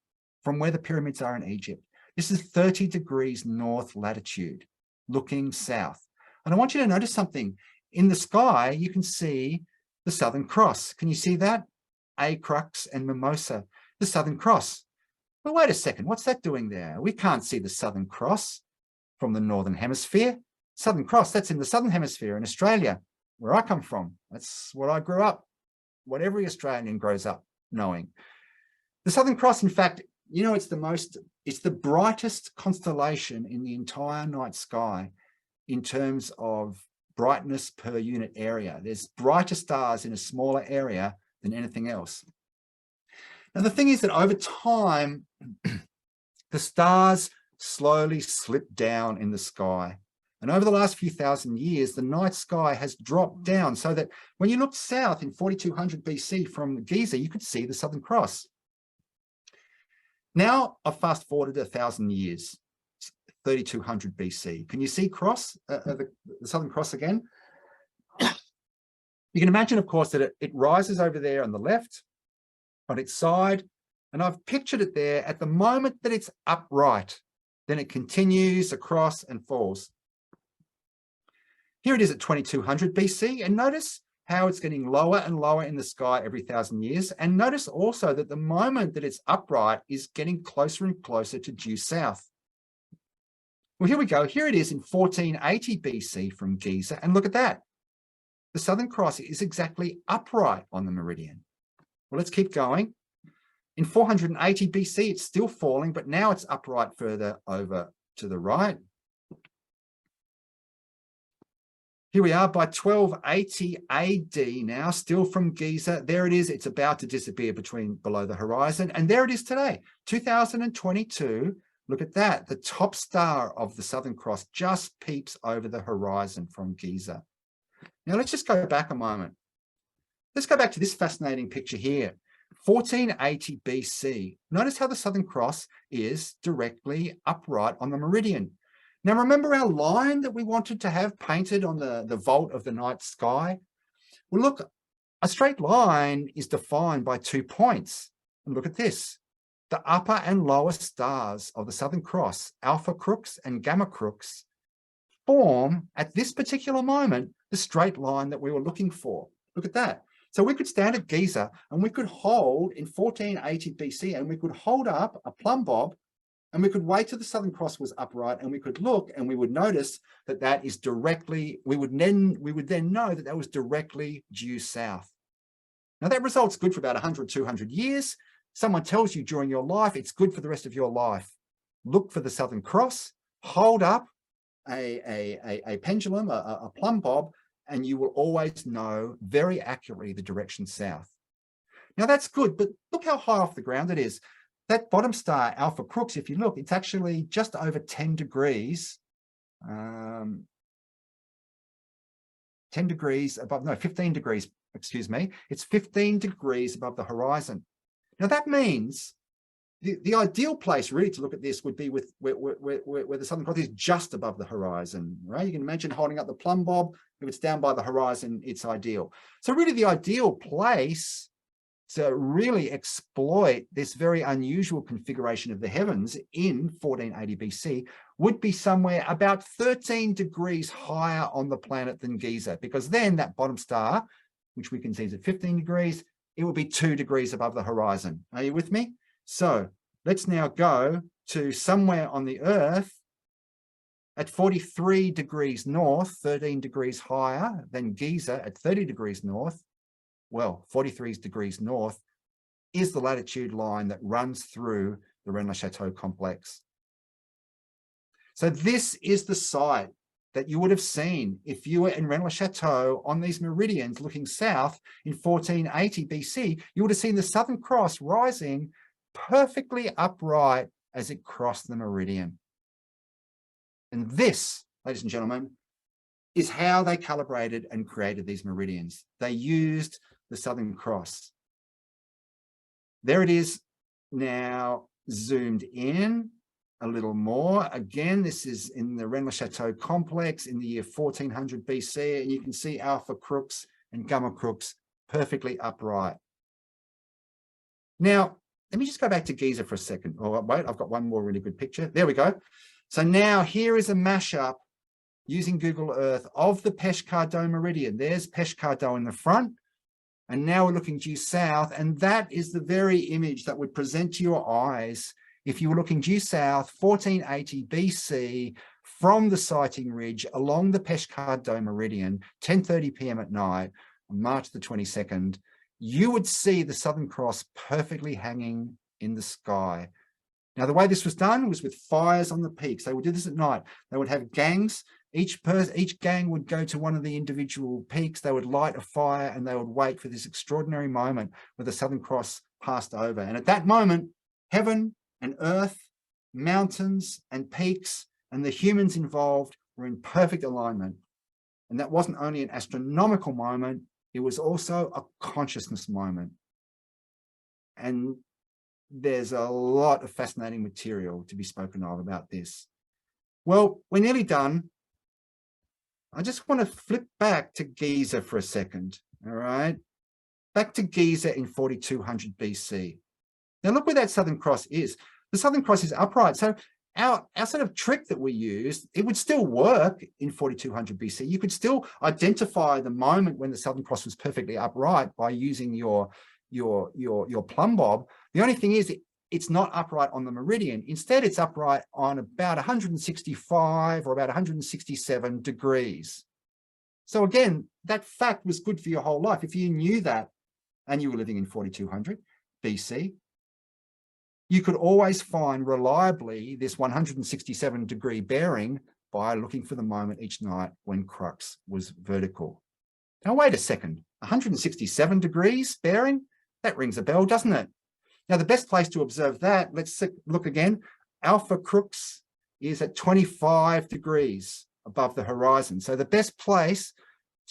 from where the pyramids are in Egypt. This is 30 degrees north latitude, looking south. And I want you to notice something. In the sky, you can see the Southern Cross. Can you see that? Acrux and Mimosa. the Southern Cross. But wait a second, what's that doing there? We can't see the Southern Cross from the Northern Hemisphere. Southern Cross, that's in the Southern Hemisphere in Australia, where I come from. That's what I grew up, what every Australian grows up knowing. The Southern Cross, in fact, you know, it's the brightest constellation in the entire night sky in terms of brightness per unit area. There's brighter stars in a smaller area than anything else. Now, the thing is that over time, the stars slowly slip down in the sky. And over the last few thousand years, the night sky has dropped down so that when you looked south in 4200 BC from Giza, you could see the Southern Cross. Now, I've fast forwarded 1,000 years, 3200 BC. Can you see the Southern Cross again? You can imagine, of course, that it rises over there on the left, on its side, and I've pictured it there at the moment that it's upright. Then it continues across and falls. Here it is at 2200 BC, and notice how it's getting lower and lower in the sky every 1,000 years. And notice also that the moment that it's upright is getting closer and closer to due south. Well, here we go. Here it is in 1480 BC from Giza, and look at that. The Southern Cross is exactly upright on the meridian. Well, let's keep going. In 480 BC, it's still falling, but now it's upright further over to the right. Here we are by 1280 AD now, still from Giza. There it is. It's about to disappear below the horizon. And there it is today, 2022. Look at that. The top star of the Southern Cross just peeps over the horizon from Giza. Now, let's just go back a moment. Let's go back to this fascinating picture here. 1480 BC. Notice how the Southern Cross is directly upright on the meridian. Now, remember our line that we wanted to have painted on the vault of the night sky? Well, look, a straight line is defined by 2 points. And look at this. The upper and lower stars of the Southern Cross, Alpha Crux and Gamma Crux, form at this particular moment the straight line that we were looking for. Look at that. So we could stand at Giza and we could hold in 1480 BC and we could hold up a plumb bob and we could wait till the Southern Cross was upright and we could look and we would notice that that is directly, we would then know that that was directly due south. Now that result's good for about 100, 200 years. Someone tells you during your life, it's good for the rest of your life. Look for the Southern Cross, hold up a pendulum, a plumb bob, and you will always know very accurately the direction south. Now that's good, but look how high off the ground it is. That bottom star, Alpha Crux, if you look, it's actually just over 10 degrees, 10 degrees above, no, 15 degrees, excuse me. It's 15 degrees above the horizon. Now that means the ideal place really to look at this would be with where the Southern Cross is just above the horizon, right? You can imagine holding up the plumb bob. If it's down by the horizon, it's ideal. So really the ideal place to really exploit this very unusual configuration of the heavens in 1480 BC would be somewhere about 13 degrees higher on the planet than Giza, because then that bottom star, which we can see is at 15 degrees, it will be 2 degrees above the horizon. Are you with me? So let's now go to somewhere on the Earth at 43 degrees north, 13 degrees higher than Giza at 30 degrees north. Well, 43 degrees north is the latitude line that runs through the Rennes-le-Château complex. So this is the site that you would have seen if you were in Rennes-le-Château on these meridians looking south in 1480 BC. You would have seen the Southern Cross rising perfectly upright as it crossed the meridian. And this, ladies and gentlemen, is how they calibrated and created these meridians. They used the Southern Cross. There it is now zoomed in a little more. Again, this is in the Rennes-le-Château complex in the year 1400 BC, and you can see Alpha Crux and Gamma Crux perfectly upright. Now, let me just go back to Giza for a second. Oh, wait, I've got one more really good picture. There we go. So now here is a mashup using Google Earth of the Peshkar Dome meridian. There's Peshkar Dome in the front. And now we're looking due south, and that is the very image that would present to your eyes if you were looking due south, 1480 BC, from the sighting ridge along the Peshkado meridian, 10:30 p.m. at night, on March the 22nd, you would see the Southern Cross perfectly hanging in the sky. Now, the way this was done was with fires on the peaks. They would do this at night. They would have gangs. Each gang would go to one of the individual peaks. They would light a fire and they would wait for this extraordinary moment where the Southern Cross passed over. And at that moment, heaven and earth, mountains and peaks, and the humans involved were in perfect alignment. And that wasn't only an astronomical moment, it was also a consciousness moment. And there's a lot of fascinating material to be spoken of about this. Well, we're nearly done. I just want to flip back to Giza for a second, all right? Back to Giza in 4200 BC. Now look where that Southern Cross is. The Southern Cross is upright. So our sort of trick that we used, it would still work in 4200 BC. You could still identify the moment when the Southern Cross was perfectly upright by using your plumb bob. The only thing is it's not upright on the meridian. Instead, it's upright on about 165 or about 167 degrees. So again, that fact was good for your whole life. If you knew that and you were living in 4200 BC, you could always find reliably this 167 degree bearing by looking for the moment each night when crux was vertical. Now, wait a second, 167 degrees bearing? That rings a bell, doesn't it? Now, the best place to observe that, let's look again. Alpha Crux is at 25 degrees above the horizon. So the best place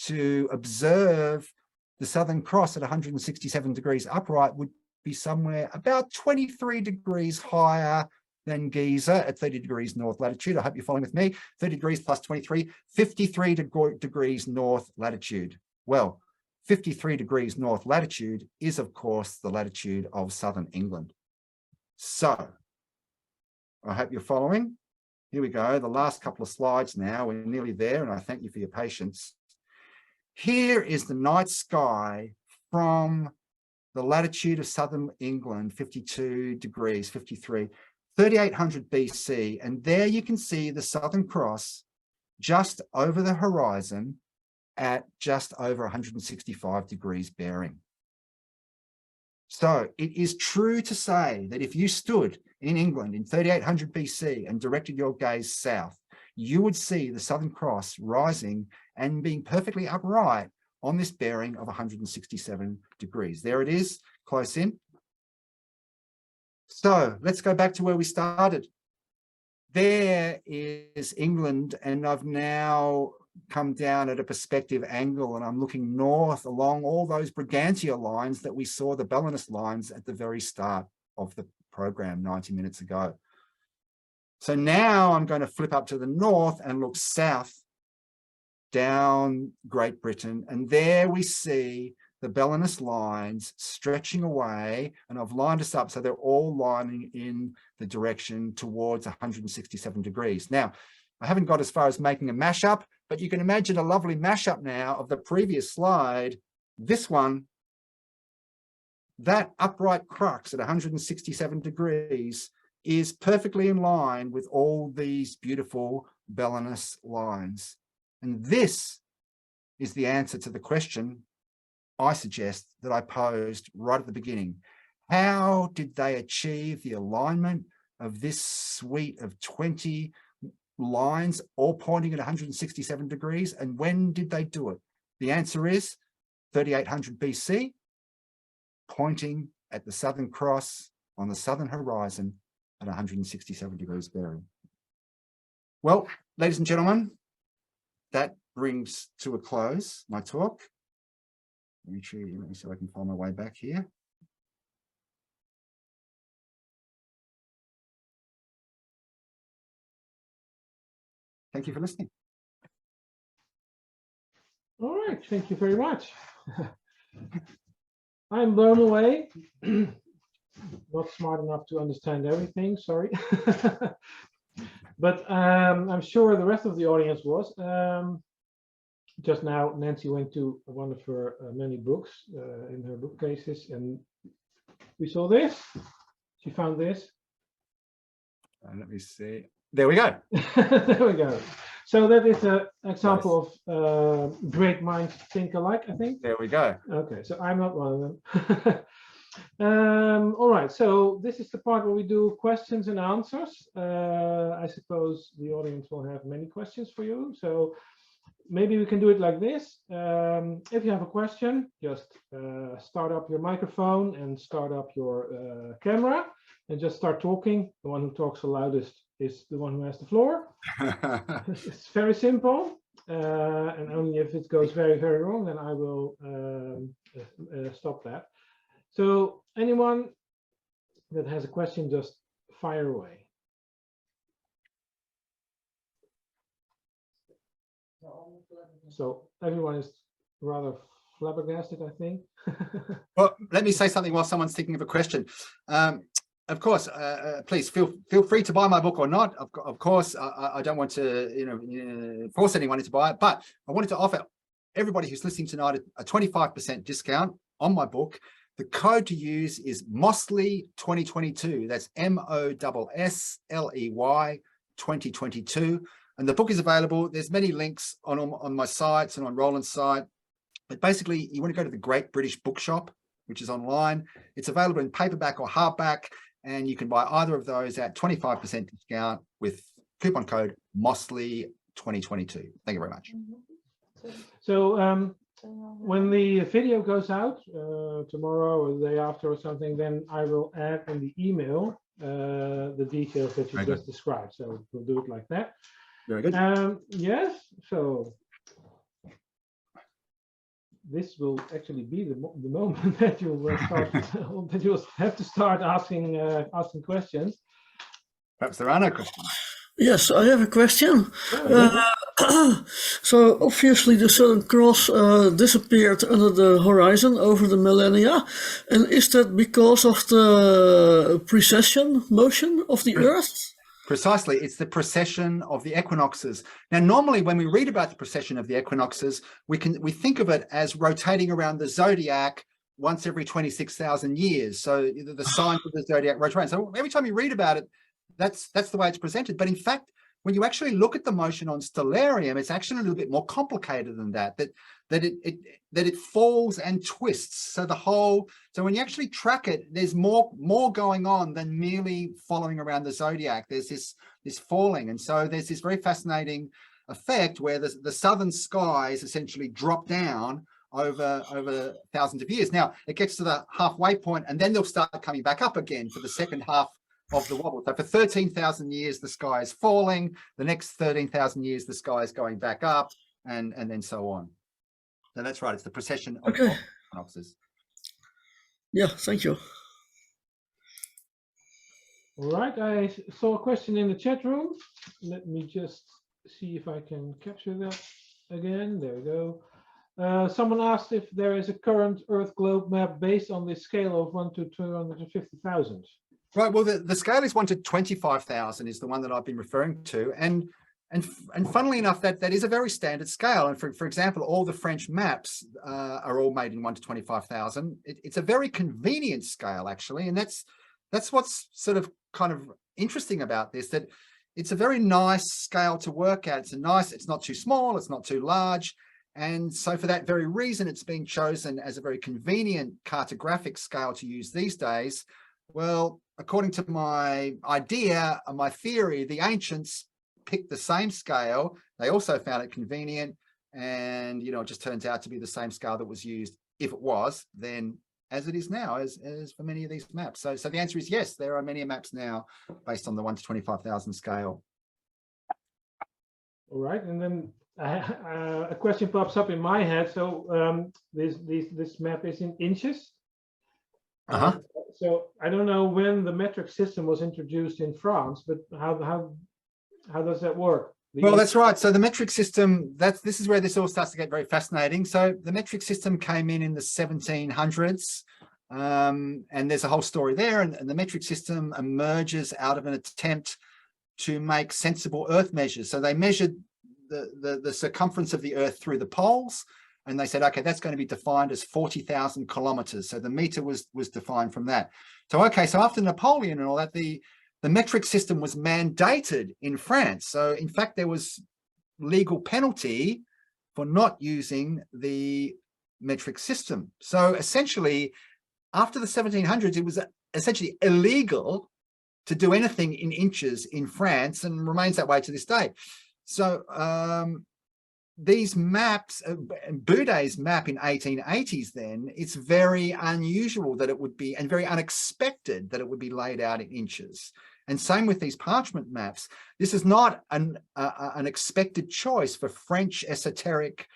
to observe the Southern Cross at 167 degrees upright would be somewhere about 23 degrees higher than Giza at 30 degrees north latitude. I hope you're following with me. 30 degrees plus 23, 53 degrees north latitude. Well, 53 degrees north latitude is, of course, the latitude of southern England. So, I hope you're following. Here we go, the last couple of slides now. We're nearly there, and I thank you for your patience. Here is the night sky from the latitude of southern England, 52 degrees, 53, 3800 BC. And there you can see the Southern Cross just over the horizon at just over 165 degrees bearing. So it is true to say that if you stood in England in 3800 BC and directed your gaze south, you would see the Southern Cross rising and being perfectly upright on this bearing of 167 degrees. There it is, close in. So let's go back to where we started. There is England, and I've now come down at a perspective angle, and I'm looking north along all those Brigantia lines that we saw, the Belinus lines, at the very start of the program 90 minutes ago. So now I'm going to flip up to the north and look south down Great Britain, and there we see the Belinus lines stretching away, and I've lined us up so they're all lining in the direction towards 167 degrees. Now, I haven't got as far as making a mashup, but you can imagine a lovely mashup now of the previous slide. This one, that upright crux at 167 degrees is perfectly in line with all these beautiful Belinus lines. And this is the answer to the question I suggest that I posed right at the beginning. How did they achieve the alignment of this suite of 20 lines all pointing at 167 degrees? And when did they do it? The answer is 3800 BC, pointing at the Southern Cross on the southern horizon at 167 degrees bearing. Well, ladies and gentlemen, that brings to a close my talk. Let me see if I can find my way back here. Thank you for listening. All right, thank you very much. I'm blown away. Not smart enough to understand everything, sorry. But I'm sure the rest of the audience was. just now Nancy went to one of her many books in her bookcases, and we saw this. She found this. Let me see. There we go. There we go. So that is an example of great minds think alike, I think. There we go. Okay, so I'm not one of them. All right, so this is the part where we do questions and answers. I suppose the audience will have many questions for you. So maybe we can do it like this. If you have a question, just start up your microphone and start up your camera and just start talking. The one who talks the loudest is the one who has the floor. It's very simple. And only if it goes very, very wrong, then I will stop that. So anyone that has a question, just fire away. So everyone is rather flabbergasted, I think. Well, let me say something while someone's thinking of a question. Of course, please feel free to buy my book or not. Of course, I don't want to force anyone to buy it, but I wanted to offer everybody who's listening tonight a 25% discount on my book. The code to use is Mosley 2022. That's MOSSLEY 2022. And the book is available. There's many links on my sites and on Roland's site. But basically, you want to go to the Great British Bookshop, which is online. It's available in paperback or hardback, and you can buy either of those at 25% discount with coupon code Mosley 2022. Thank you very much. So when the video goes out tomorrow or the day after or something, then I will add in the email the details that you just described. So we'll do it like that. Very good. Yes. So this will actually be the moment that you will start that you will have to start asking questions. Perhaps there are no questions. Yes, I have a question. So obviously the Southern Cross disappeared under the horizon over the millennia, and is that because of the precession motion of the Earth? Precisely, it's the precession of the equinoxes. Now, normally when we read about the precession of the equinoxes, we think of it as rotating around the zodiac once every 26,000 years. So the signs of the zodiac rotate. So every time you read about it, that's the way it's presented. But in fact, when you actually look at the motion on stellarium, it's actually a little bit more complicated than that. That it falls and twists. So when you actually track it, there's more going on than merely following around the zodiac. There's this falling, and so there's this very fascinating effect where the southern skies essentially drop down over thousands of years. Now it gets to the halfway point, and then they'll start coming back up again for the second half of the wobble. So for 13,000 years, the sky is falling. The next 13,000 years, the sky is going back up, and then so on. So that's right. It's the precession of equinoxes. Yeah, thank you. All right, I saw a question in the chat room. Let me just see if I can capture that again. There we go. Someone asked if there is a current Earth globe map based on this scale of 1 to 250,000. Right. Well, the scale is 1 to 25,000 is the one that I've been referring to, and funnily enough, that is a very standard scale. And for example, all the French maps are all made in 1 to 25,000. It's a very convenient scale, actually, and that's what's sort of kind of interesting about this. That it's a very nice scale to work at. It's not too small, it's not too large, and so for that very reason, it's been chosen as a very convenient cartographic scale to use these days. Well, according to my idea, my theory, the ancients picked the same scale. They also found it convenient, and it just turns out to be the same scale that was used, if it was then, as it is now, as for many of these maps. So the answer is yes, there are many maps now based on the 1 to 25,000 scale. All right, and then a question pops up in my head. So this map is in inches. So I don't know when the metric system was introduced in France, but how does that work? Well, that's right. So the metric system, this is where this all starts to get very fascinating. So the metric system came in the 1700s, and there's a whole story there. And the metric system emerges out of an attempt to make sensible Earth measures. So they measured the circumference of the Earth through the poles, and they said, okay, that's going to be defined as 40,000 kilometers. So the meter was defined from that. So okay, so after Napoleon and all that, the metric system was mandated in France. So in fact, there was legal penalty for not using the metric system. So essentially, after the 1700s, it was essentially illegal to do anything in inches in France, and remains that way to this day. So these maps, Boudet's map in 1880s, then it's very unusual that it would be, and very unexpected that it would be laid out in inches. And same with these parchment maps. This is not an expected choice for French esoteric,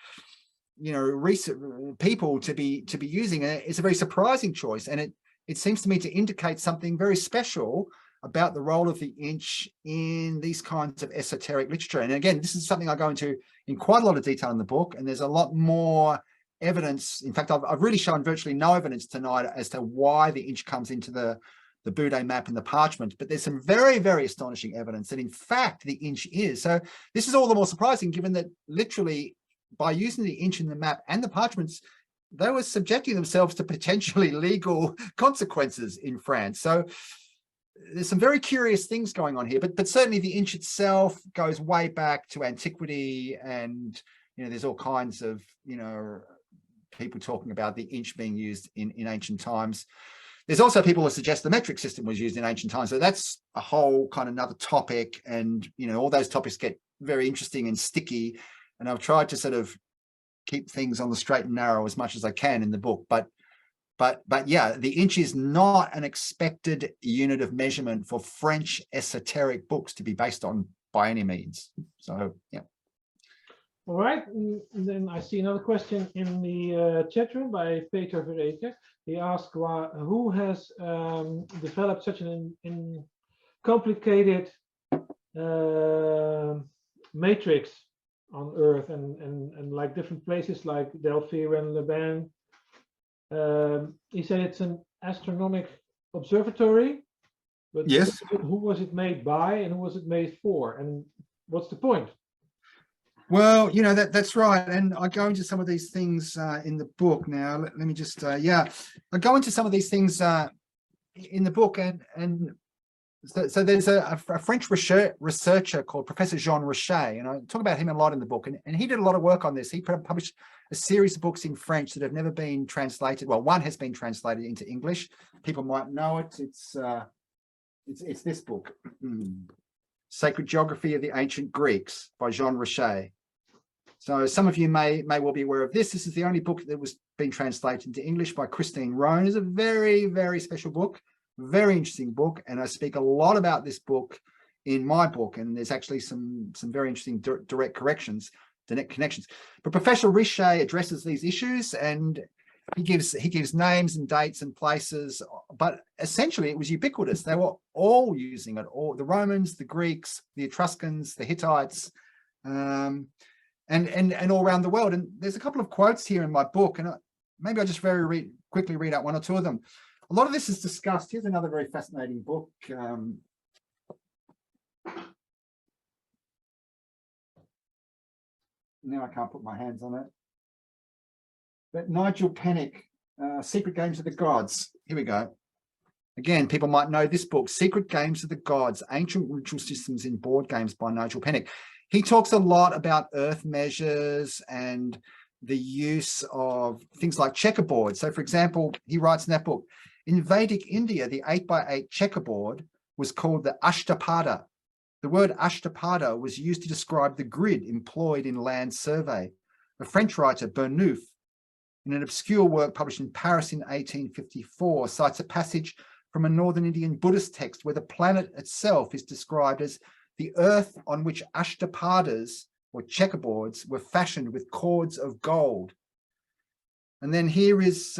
you know, recent people to be using it. It's a very surprising choice, and it seems to me to indicate something very special about the role of the inch in these kinds of esoteric literature. And again, this is something I go into in quite a lot of detail in the book, and there's a lot more evidence. In fact, I've really shown virtually no evidence tonight as to why the inch comes into the Boudet map and the parchment, but there's some very, very astonishing evidence that in fact the inch is. So this is all the more surprising, given that literally by using the inch in the map and the parchments, they were subjecting themselves to potentially legal consequences in France. So there's some very curious things going on here, but certainly the inch itself goes way back to antiquity, and you know, there's all kinds of, you know, people talking about the inch being used in ancient times. There's also people who suggest the metric system was used in ancient times. So that's a whole kind of another topic. And, you know, all those topics get very interesting and sticky. And I've tried to sort of keep things on the straight and narrow as much as I can in the book. But yeah, the inch is not an expected unit of measurement for French esoteric books to be based on by any means. So, yeah. All right, and then I see another question in the chat room by Peter Verreke. He asked who has developed such an complicated matrix on Earth, and like different places like Delphi and Leban. He said it's an astronomic observatory, but yes, who was it made by and who was it made for, and what's the point? Well, you know, that's right. And I go into some of these things in the book now. Let me just, yeah, I go into some of these things in the book. And so there's a French researcher called Professor Jean Richet, and I talk about him a lot in the book. And he did a lot of work on this. He published a series of books in French that have never been translated. Well, one has been translated into English. People might know it. It's this book, Sacred Geography of the Ancient Greeks by Jean Richet. So some of you may well be aware of this. This is the only book that was being translated into English by Christine Rohn. It's a very, very special book, very interesting book. And I speak a lot about this book in my book. And there's actually some very interesting direct connections. But Professor Richet addresses these issues, and he gives names and dates and places. But essentially, it was ubiquitous. They were all using it. All the Romans, the Greeks, the Etruscans, the Hittites. And all around the world. And there's a couple of quotes here in my book, and maybe I'll just quickly read out one or two of them. A lot of this is discussed. Here's another very fascinating book. Now I can't put my hands on it. But Nigel Pennick, Secret Games of the Gods. Here we go. Again, people might know this book, Secret Games of the Gods, Ancient Ritual Systems in Board Games by Nigel Pennick. He talks a lot about earth measures and the use of things like checkerboard. So, for example, he writes in that book, in Vedic India, the 8x8 checkerboard was called the Ashtapada. The word Ashtapada was used to describe the grid employed in land survey. A French writer, Bernouf, in an obscure work published in Paris in 1854, cites a passage from a northern Indian Buddhist text where the planet itself is described as the earth on which ashtapadas, or checkerboards, were fashioned with cords of gold. And then here is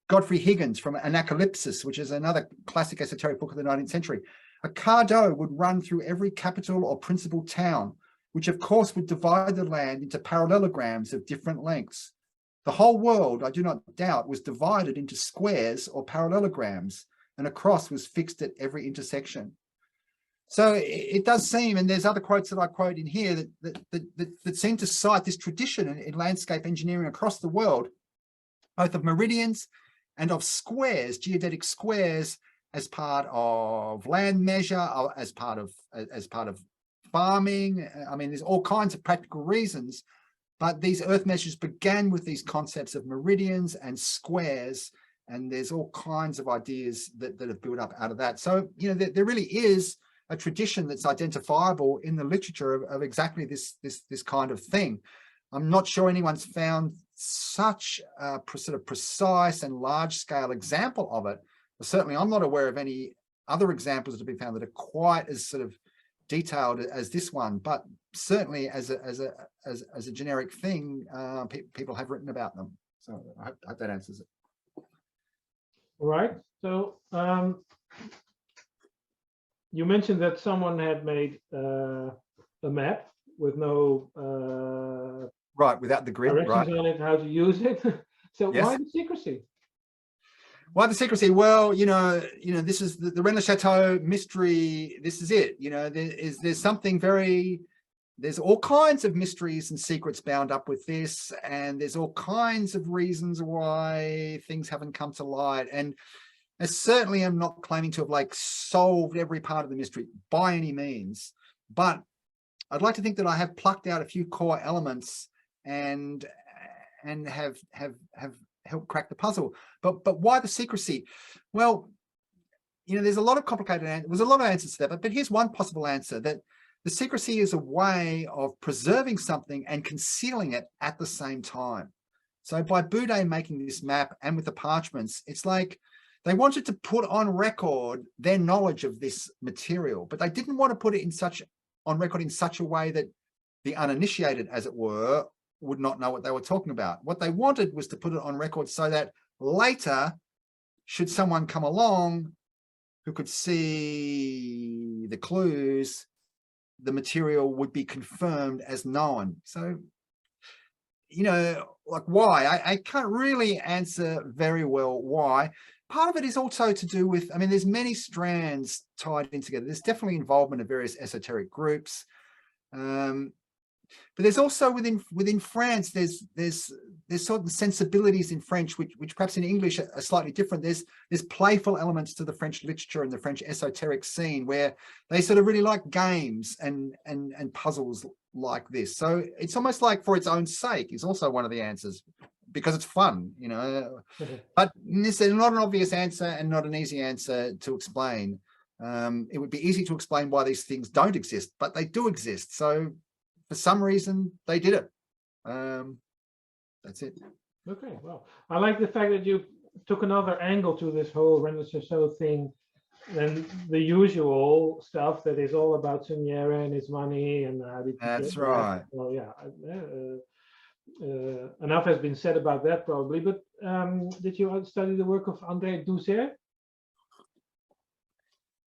Godfrey Higgins from Anacalypsis, which is another classic esoteric book of the 19th century. A cardo would run through every capital or principal town, which of course would divide the land into parallelograms of different lengths. The whole world, I do not doubt, was divided into squares or parallelograms, and a cross was fixed at every intersection. So it does seem, and there's other quotes that I quote in here that seem to cite this tradition in landscape engineering across the world, both of meridians and of squares, geodetic squares, as part of land measure, or as part of farming. I mean, there's all kinds of practical reasons, but these earth measures began with these concepts of meridians and squares, and there's all kinds of ideas that have built up out of that. So, you know, there really is a tradition that's identifiable in the literature of exactly this kind of thing. I'm not sure anyone's found such a sort of precise and large-scale example of it. But certainly, I'm not aware of any other examples that have been found that are quite as sort of detailed as this one. But certainly, as a generic thing, people have written about them. So I hope that answers it. All right. So you mentioned that someone had made a map with no right, without the grid, directions right, on it, how to use it. So yes. Why the secrecy? Why the secrecy? Well, you know, this is the Rennes Chateau mystery. This is it. You know, there's something very, there's all kinds of mysteries and secrets bound up with this, and there's all kinds of reasons why things haven't come to light. And I certainly am not claiming to have like solved every part of the mystery by any means, but I'd like to think that I have plucked out a few core elements and have helped crack the puzzle. But why the secrecy? Well, you know, there's a lot of complicated answers. There's a lot of answers to that, but here's one possible answer: that the secrecy is a way of preserving something and concealing it at the same time. So by Boudin making this map and with the parchments, it's like they wanted to put on record their knowledge of this material, but they didn't want to put it on record in such a way that the uninitiated, as it were, would not know what they were talking about. What they wanted was to put it on record so that later, should someone come along who could see the clues, the material would be confirmed as known. So, you know, like why? I can't really answer very well why. Part of it is also to do with, I mean, there's many strands tied in together. There's definitely involvement of various esoteric groups. But there's also within France, there's certain sensibilities in French, which perhaps in English are slightly different. There's playful elements to the French literature and the French esoteric scene where they sort of really like games and puzzles like this. So it's almost like for its own sake is also one of the answers, because it's fun, you know. But this is not an obvious answer and not an easy answer to explain. It would be easy to explain why these things don't exist, but they do exist. So for some reason, they did it. That's it. Okay, well, I like the fact that you took another angle to this whole Rennes Chateau thing than the usual stuff that is all about Seigneur and his money and how did you That's get right. that? Well, yeah, enough has been said about that probably. But did you study the work of André Doucet?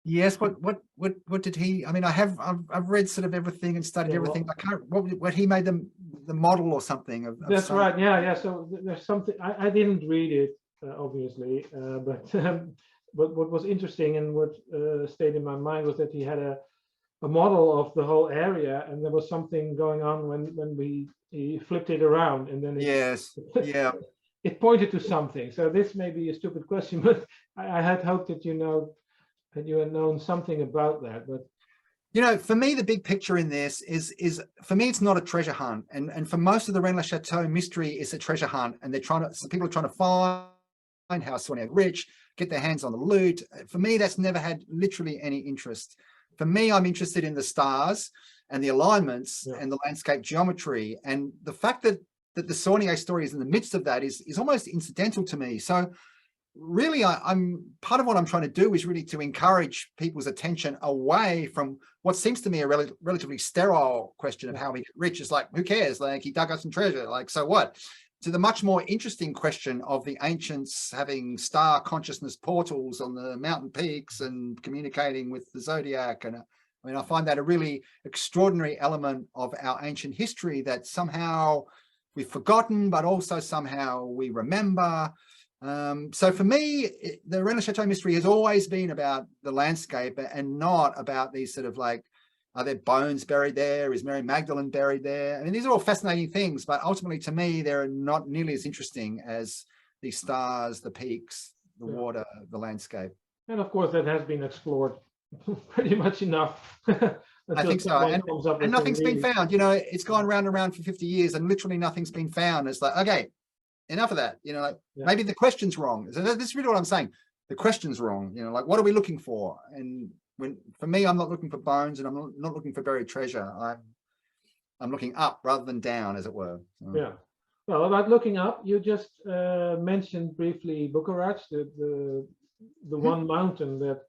Yes. What did he? I mean, I've read sort of everything and studied everything. I can't. What he made the model or something of. That's right. Yeah. So there's something I didn't read it obviously, but what was interesting and what stayed in my mind was that he had a model of the whole area, and there was something going on when he flipped it around, and then yes, yeah, it pointed to something. So this may be a stupid question, but I had hoped that that you had known something about that. But you know, for me, the big picture in this is for me, it's not a treasure hunt, and for most of the Rennes Chateau mystery, it's a treasure hunt, and people are trying to find how Sonia rich, get their hands on the loot. For me, that's never had literally any interest. For me, I'm interested in the stars and the alignments and the landscape geometry, and the fact that the Saunier story is in the midst of that is almost incidental to me. So really, I'm part of what I'm trying to do is really to encourage people's attention away from what seems to me a relatively sterile question of how we get rich. It's like, who cares? Like, he dug us some treasure, like, so what? To the much more interesting question of the ancients having star consciousness portals on the mountain peaks and communicating with the zodiac. And I mean, I find that a really extraordinary element of our ancient history that somehow we've forgotten, but also somehow we remember. So for me, the Rennes Chateau mystery has always been about the landscape and not about these sort of like, are there bones buried there? Is Mary Magdalene buried there? I mean, these are all fascinating things, but ultimately to me, they're not nearly as interesting as the stars, the peaks, the water, the landscape. And of course, that has been explored pretty much enough. I think so. And nothing's been found. You know, it's gone round and round for 50 years and literally nothing's been found. It's like, okay, enough of that. You know, like maybe the question's wrong. So this is really what I'm saying. The question's wrong. You know, like, what are we looking for? And for me, I'm not looking for bones and I'm not looking for buried treasure. I'm looking up rather than down, as it were. So. Yeah. Well, about looking up, you just mentioned briefly Bucharest, the one mountain that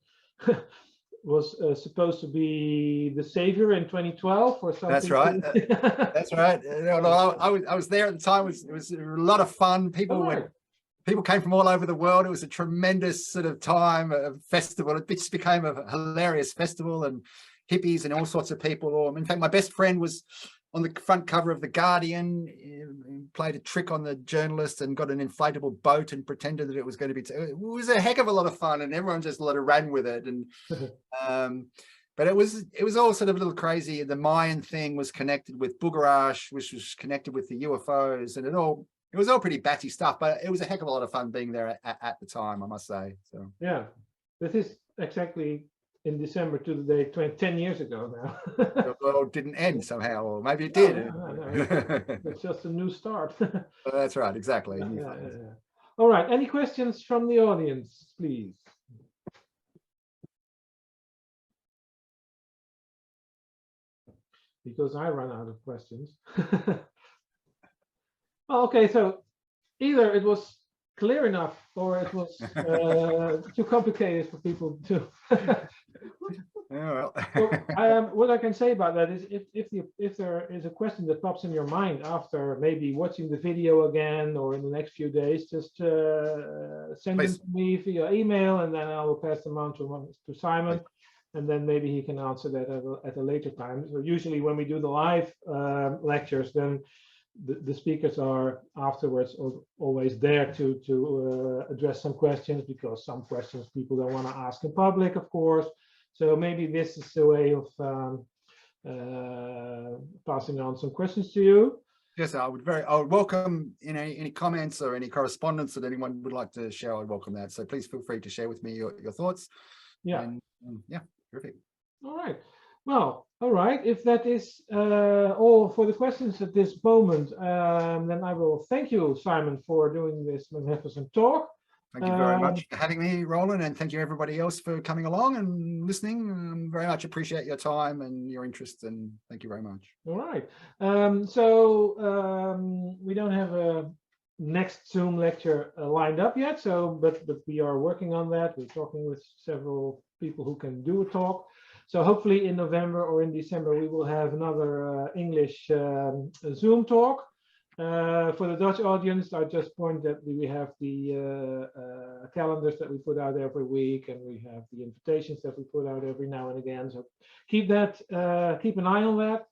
was supposed to be the savior in 2012 or something. That's right. That's right. I was there at the time. It was a lot of fun. People came from all over the world. It was a tremendous sort of time, a festival. It just became a hilarious festival, and hippies and all sorts of people. In fact, my best friend was on the front cover of The Guardian. He played a trick on the journalist and got an inflatable boat and pretended that it was going to be. It was a heck of a lot of fun, and everyone just ran with it. And but it was all sort of a little crazy. The Mayan thing was connected with Bucharest, which was connected with the UFOs, and it was all pretty batty stuff, but it was a heck of a lot of fun being there at the time, I must say. So yeah, this is exactly in December to the day 10 years ago now. The world didn't end somehow, or maybe it did. No, it's just a new start. That's right, exactly. Yeah. All right, any questions from the audience, please? Because I run out of questions. Okay, so either it was clear enough or it was too complicated for people to. Well. What I can say about that is if there is a question that pops in your mind after maybe watching the video again or in the next few days, just send them to me via email, and then I will pass them on to Simon, and then maybe he can answer that at a later time. So usually when we do the live lectures, then the speakers are afterwards always there to address some questions, because some questions people don't want to ask in public, of course. So maybe this is a way of passing on some questions to you. Yes, I would welcome any comments or any correspondence that anyone would like to share. I'd welcome that. So please feel free to share with me your thoughts. Yeah. And, yeah, perfect. All right. Well, all right. If that is all for the questions at this moment, then I will thank you, Simon, for doing this magnificent talk. Thank you very much for having me, Roland, and thank you everybody else for coming along and listening. Very much appreciate your time and your interest, and thank you very much. All right. We don't have a next Zoom lecture lined up yet, but we are working on that. We're talking with several people who can do a talk. So hopefully in November or in December, we will have another English Zoom talk. For the Dutch audience, I just point that we have the calendars that we put out every week, and we have the invitations that we put out every now and again. So keep an eye on that.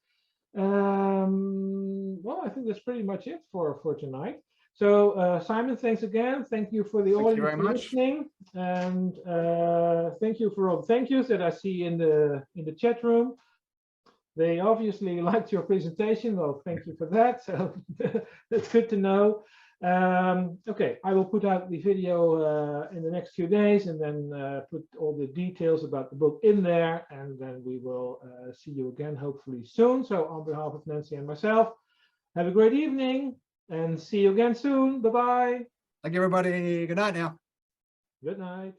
Well, I think that's pretty much it for tonight. So Simon, thanks again. Thank you for the audience for listening, and thank you for all the thank yous that I see in the chat room. They obviously liked your presentation. Well, thank you for that. So that's good to know. Okay, I will put out the video in the next few days, and then put all the details about the book in there, and then we will see you again hopefully soon. So on behalf of Nancy and myself, have a great evening and see you again soon. Bye-bye. Thank you, everybody. Good night now. Good night.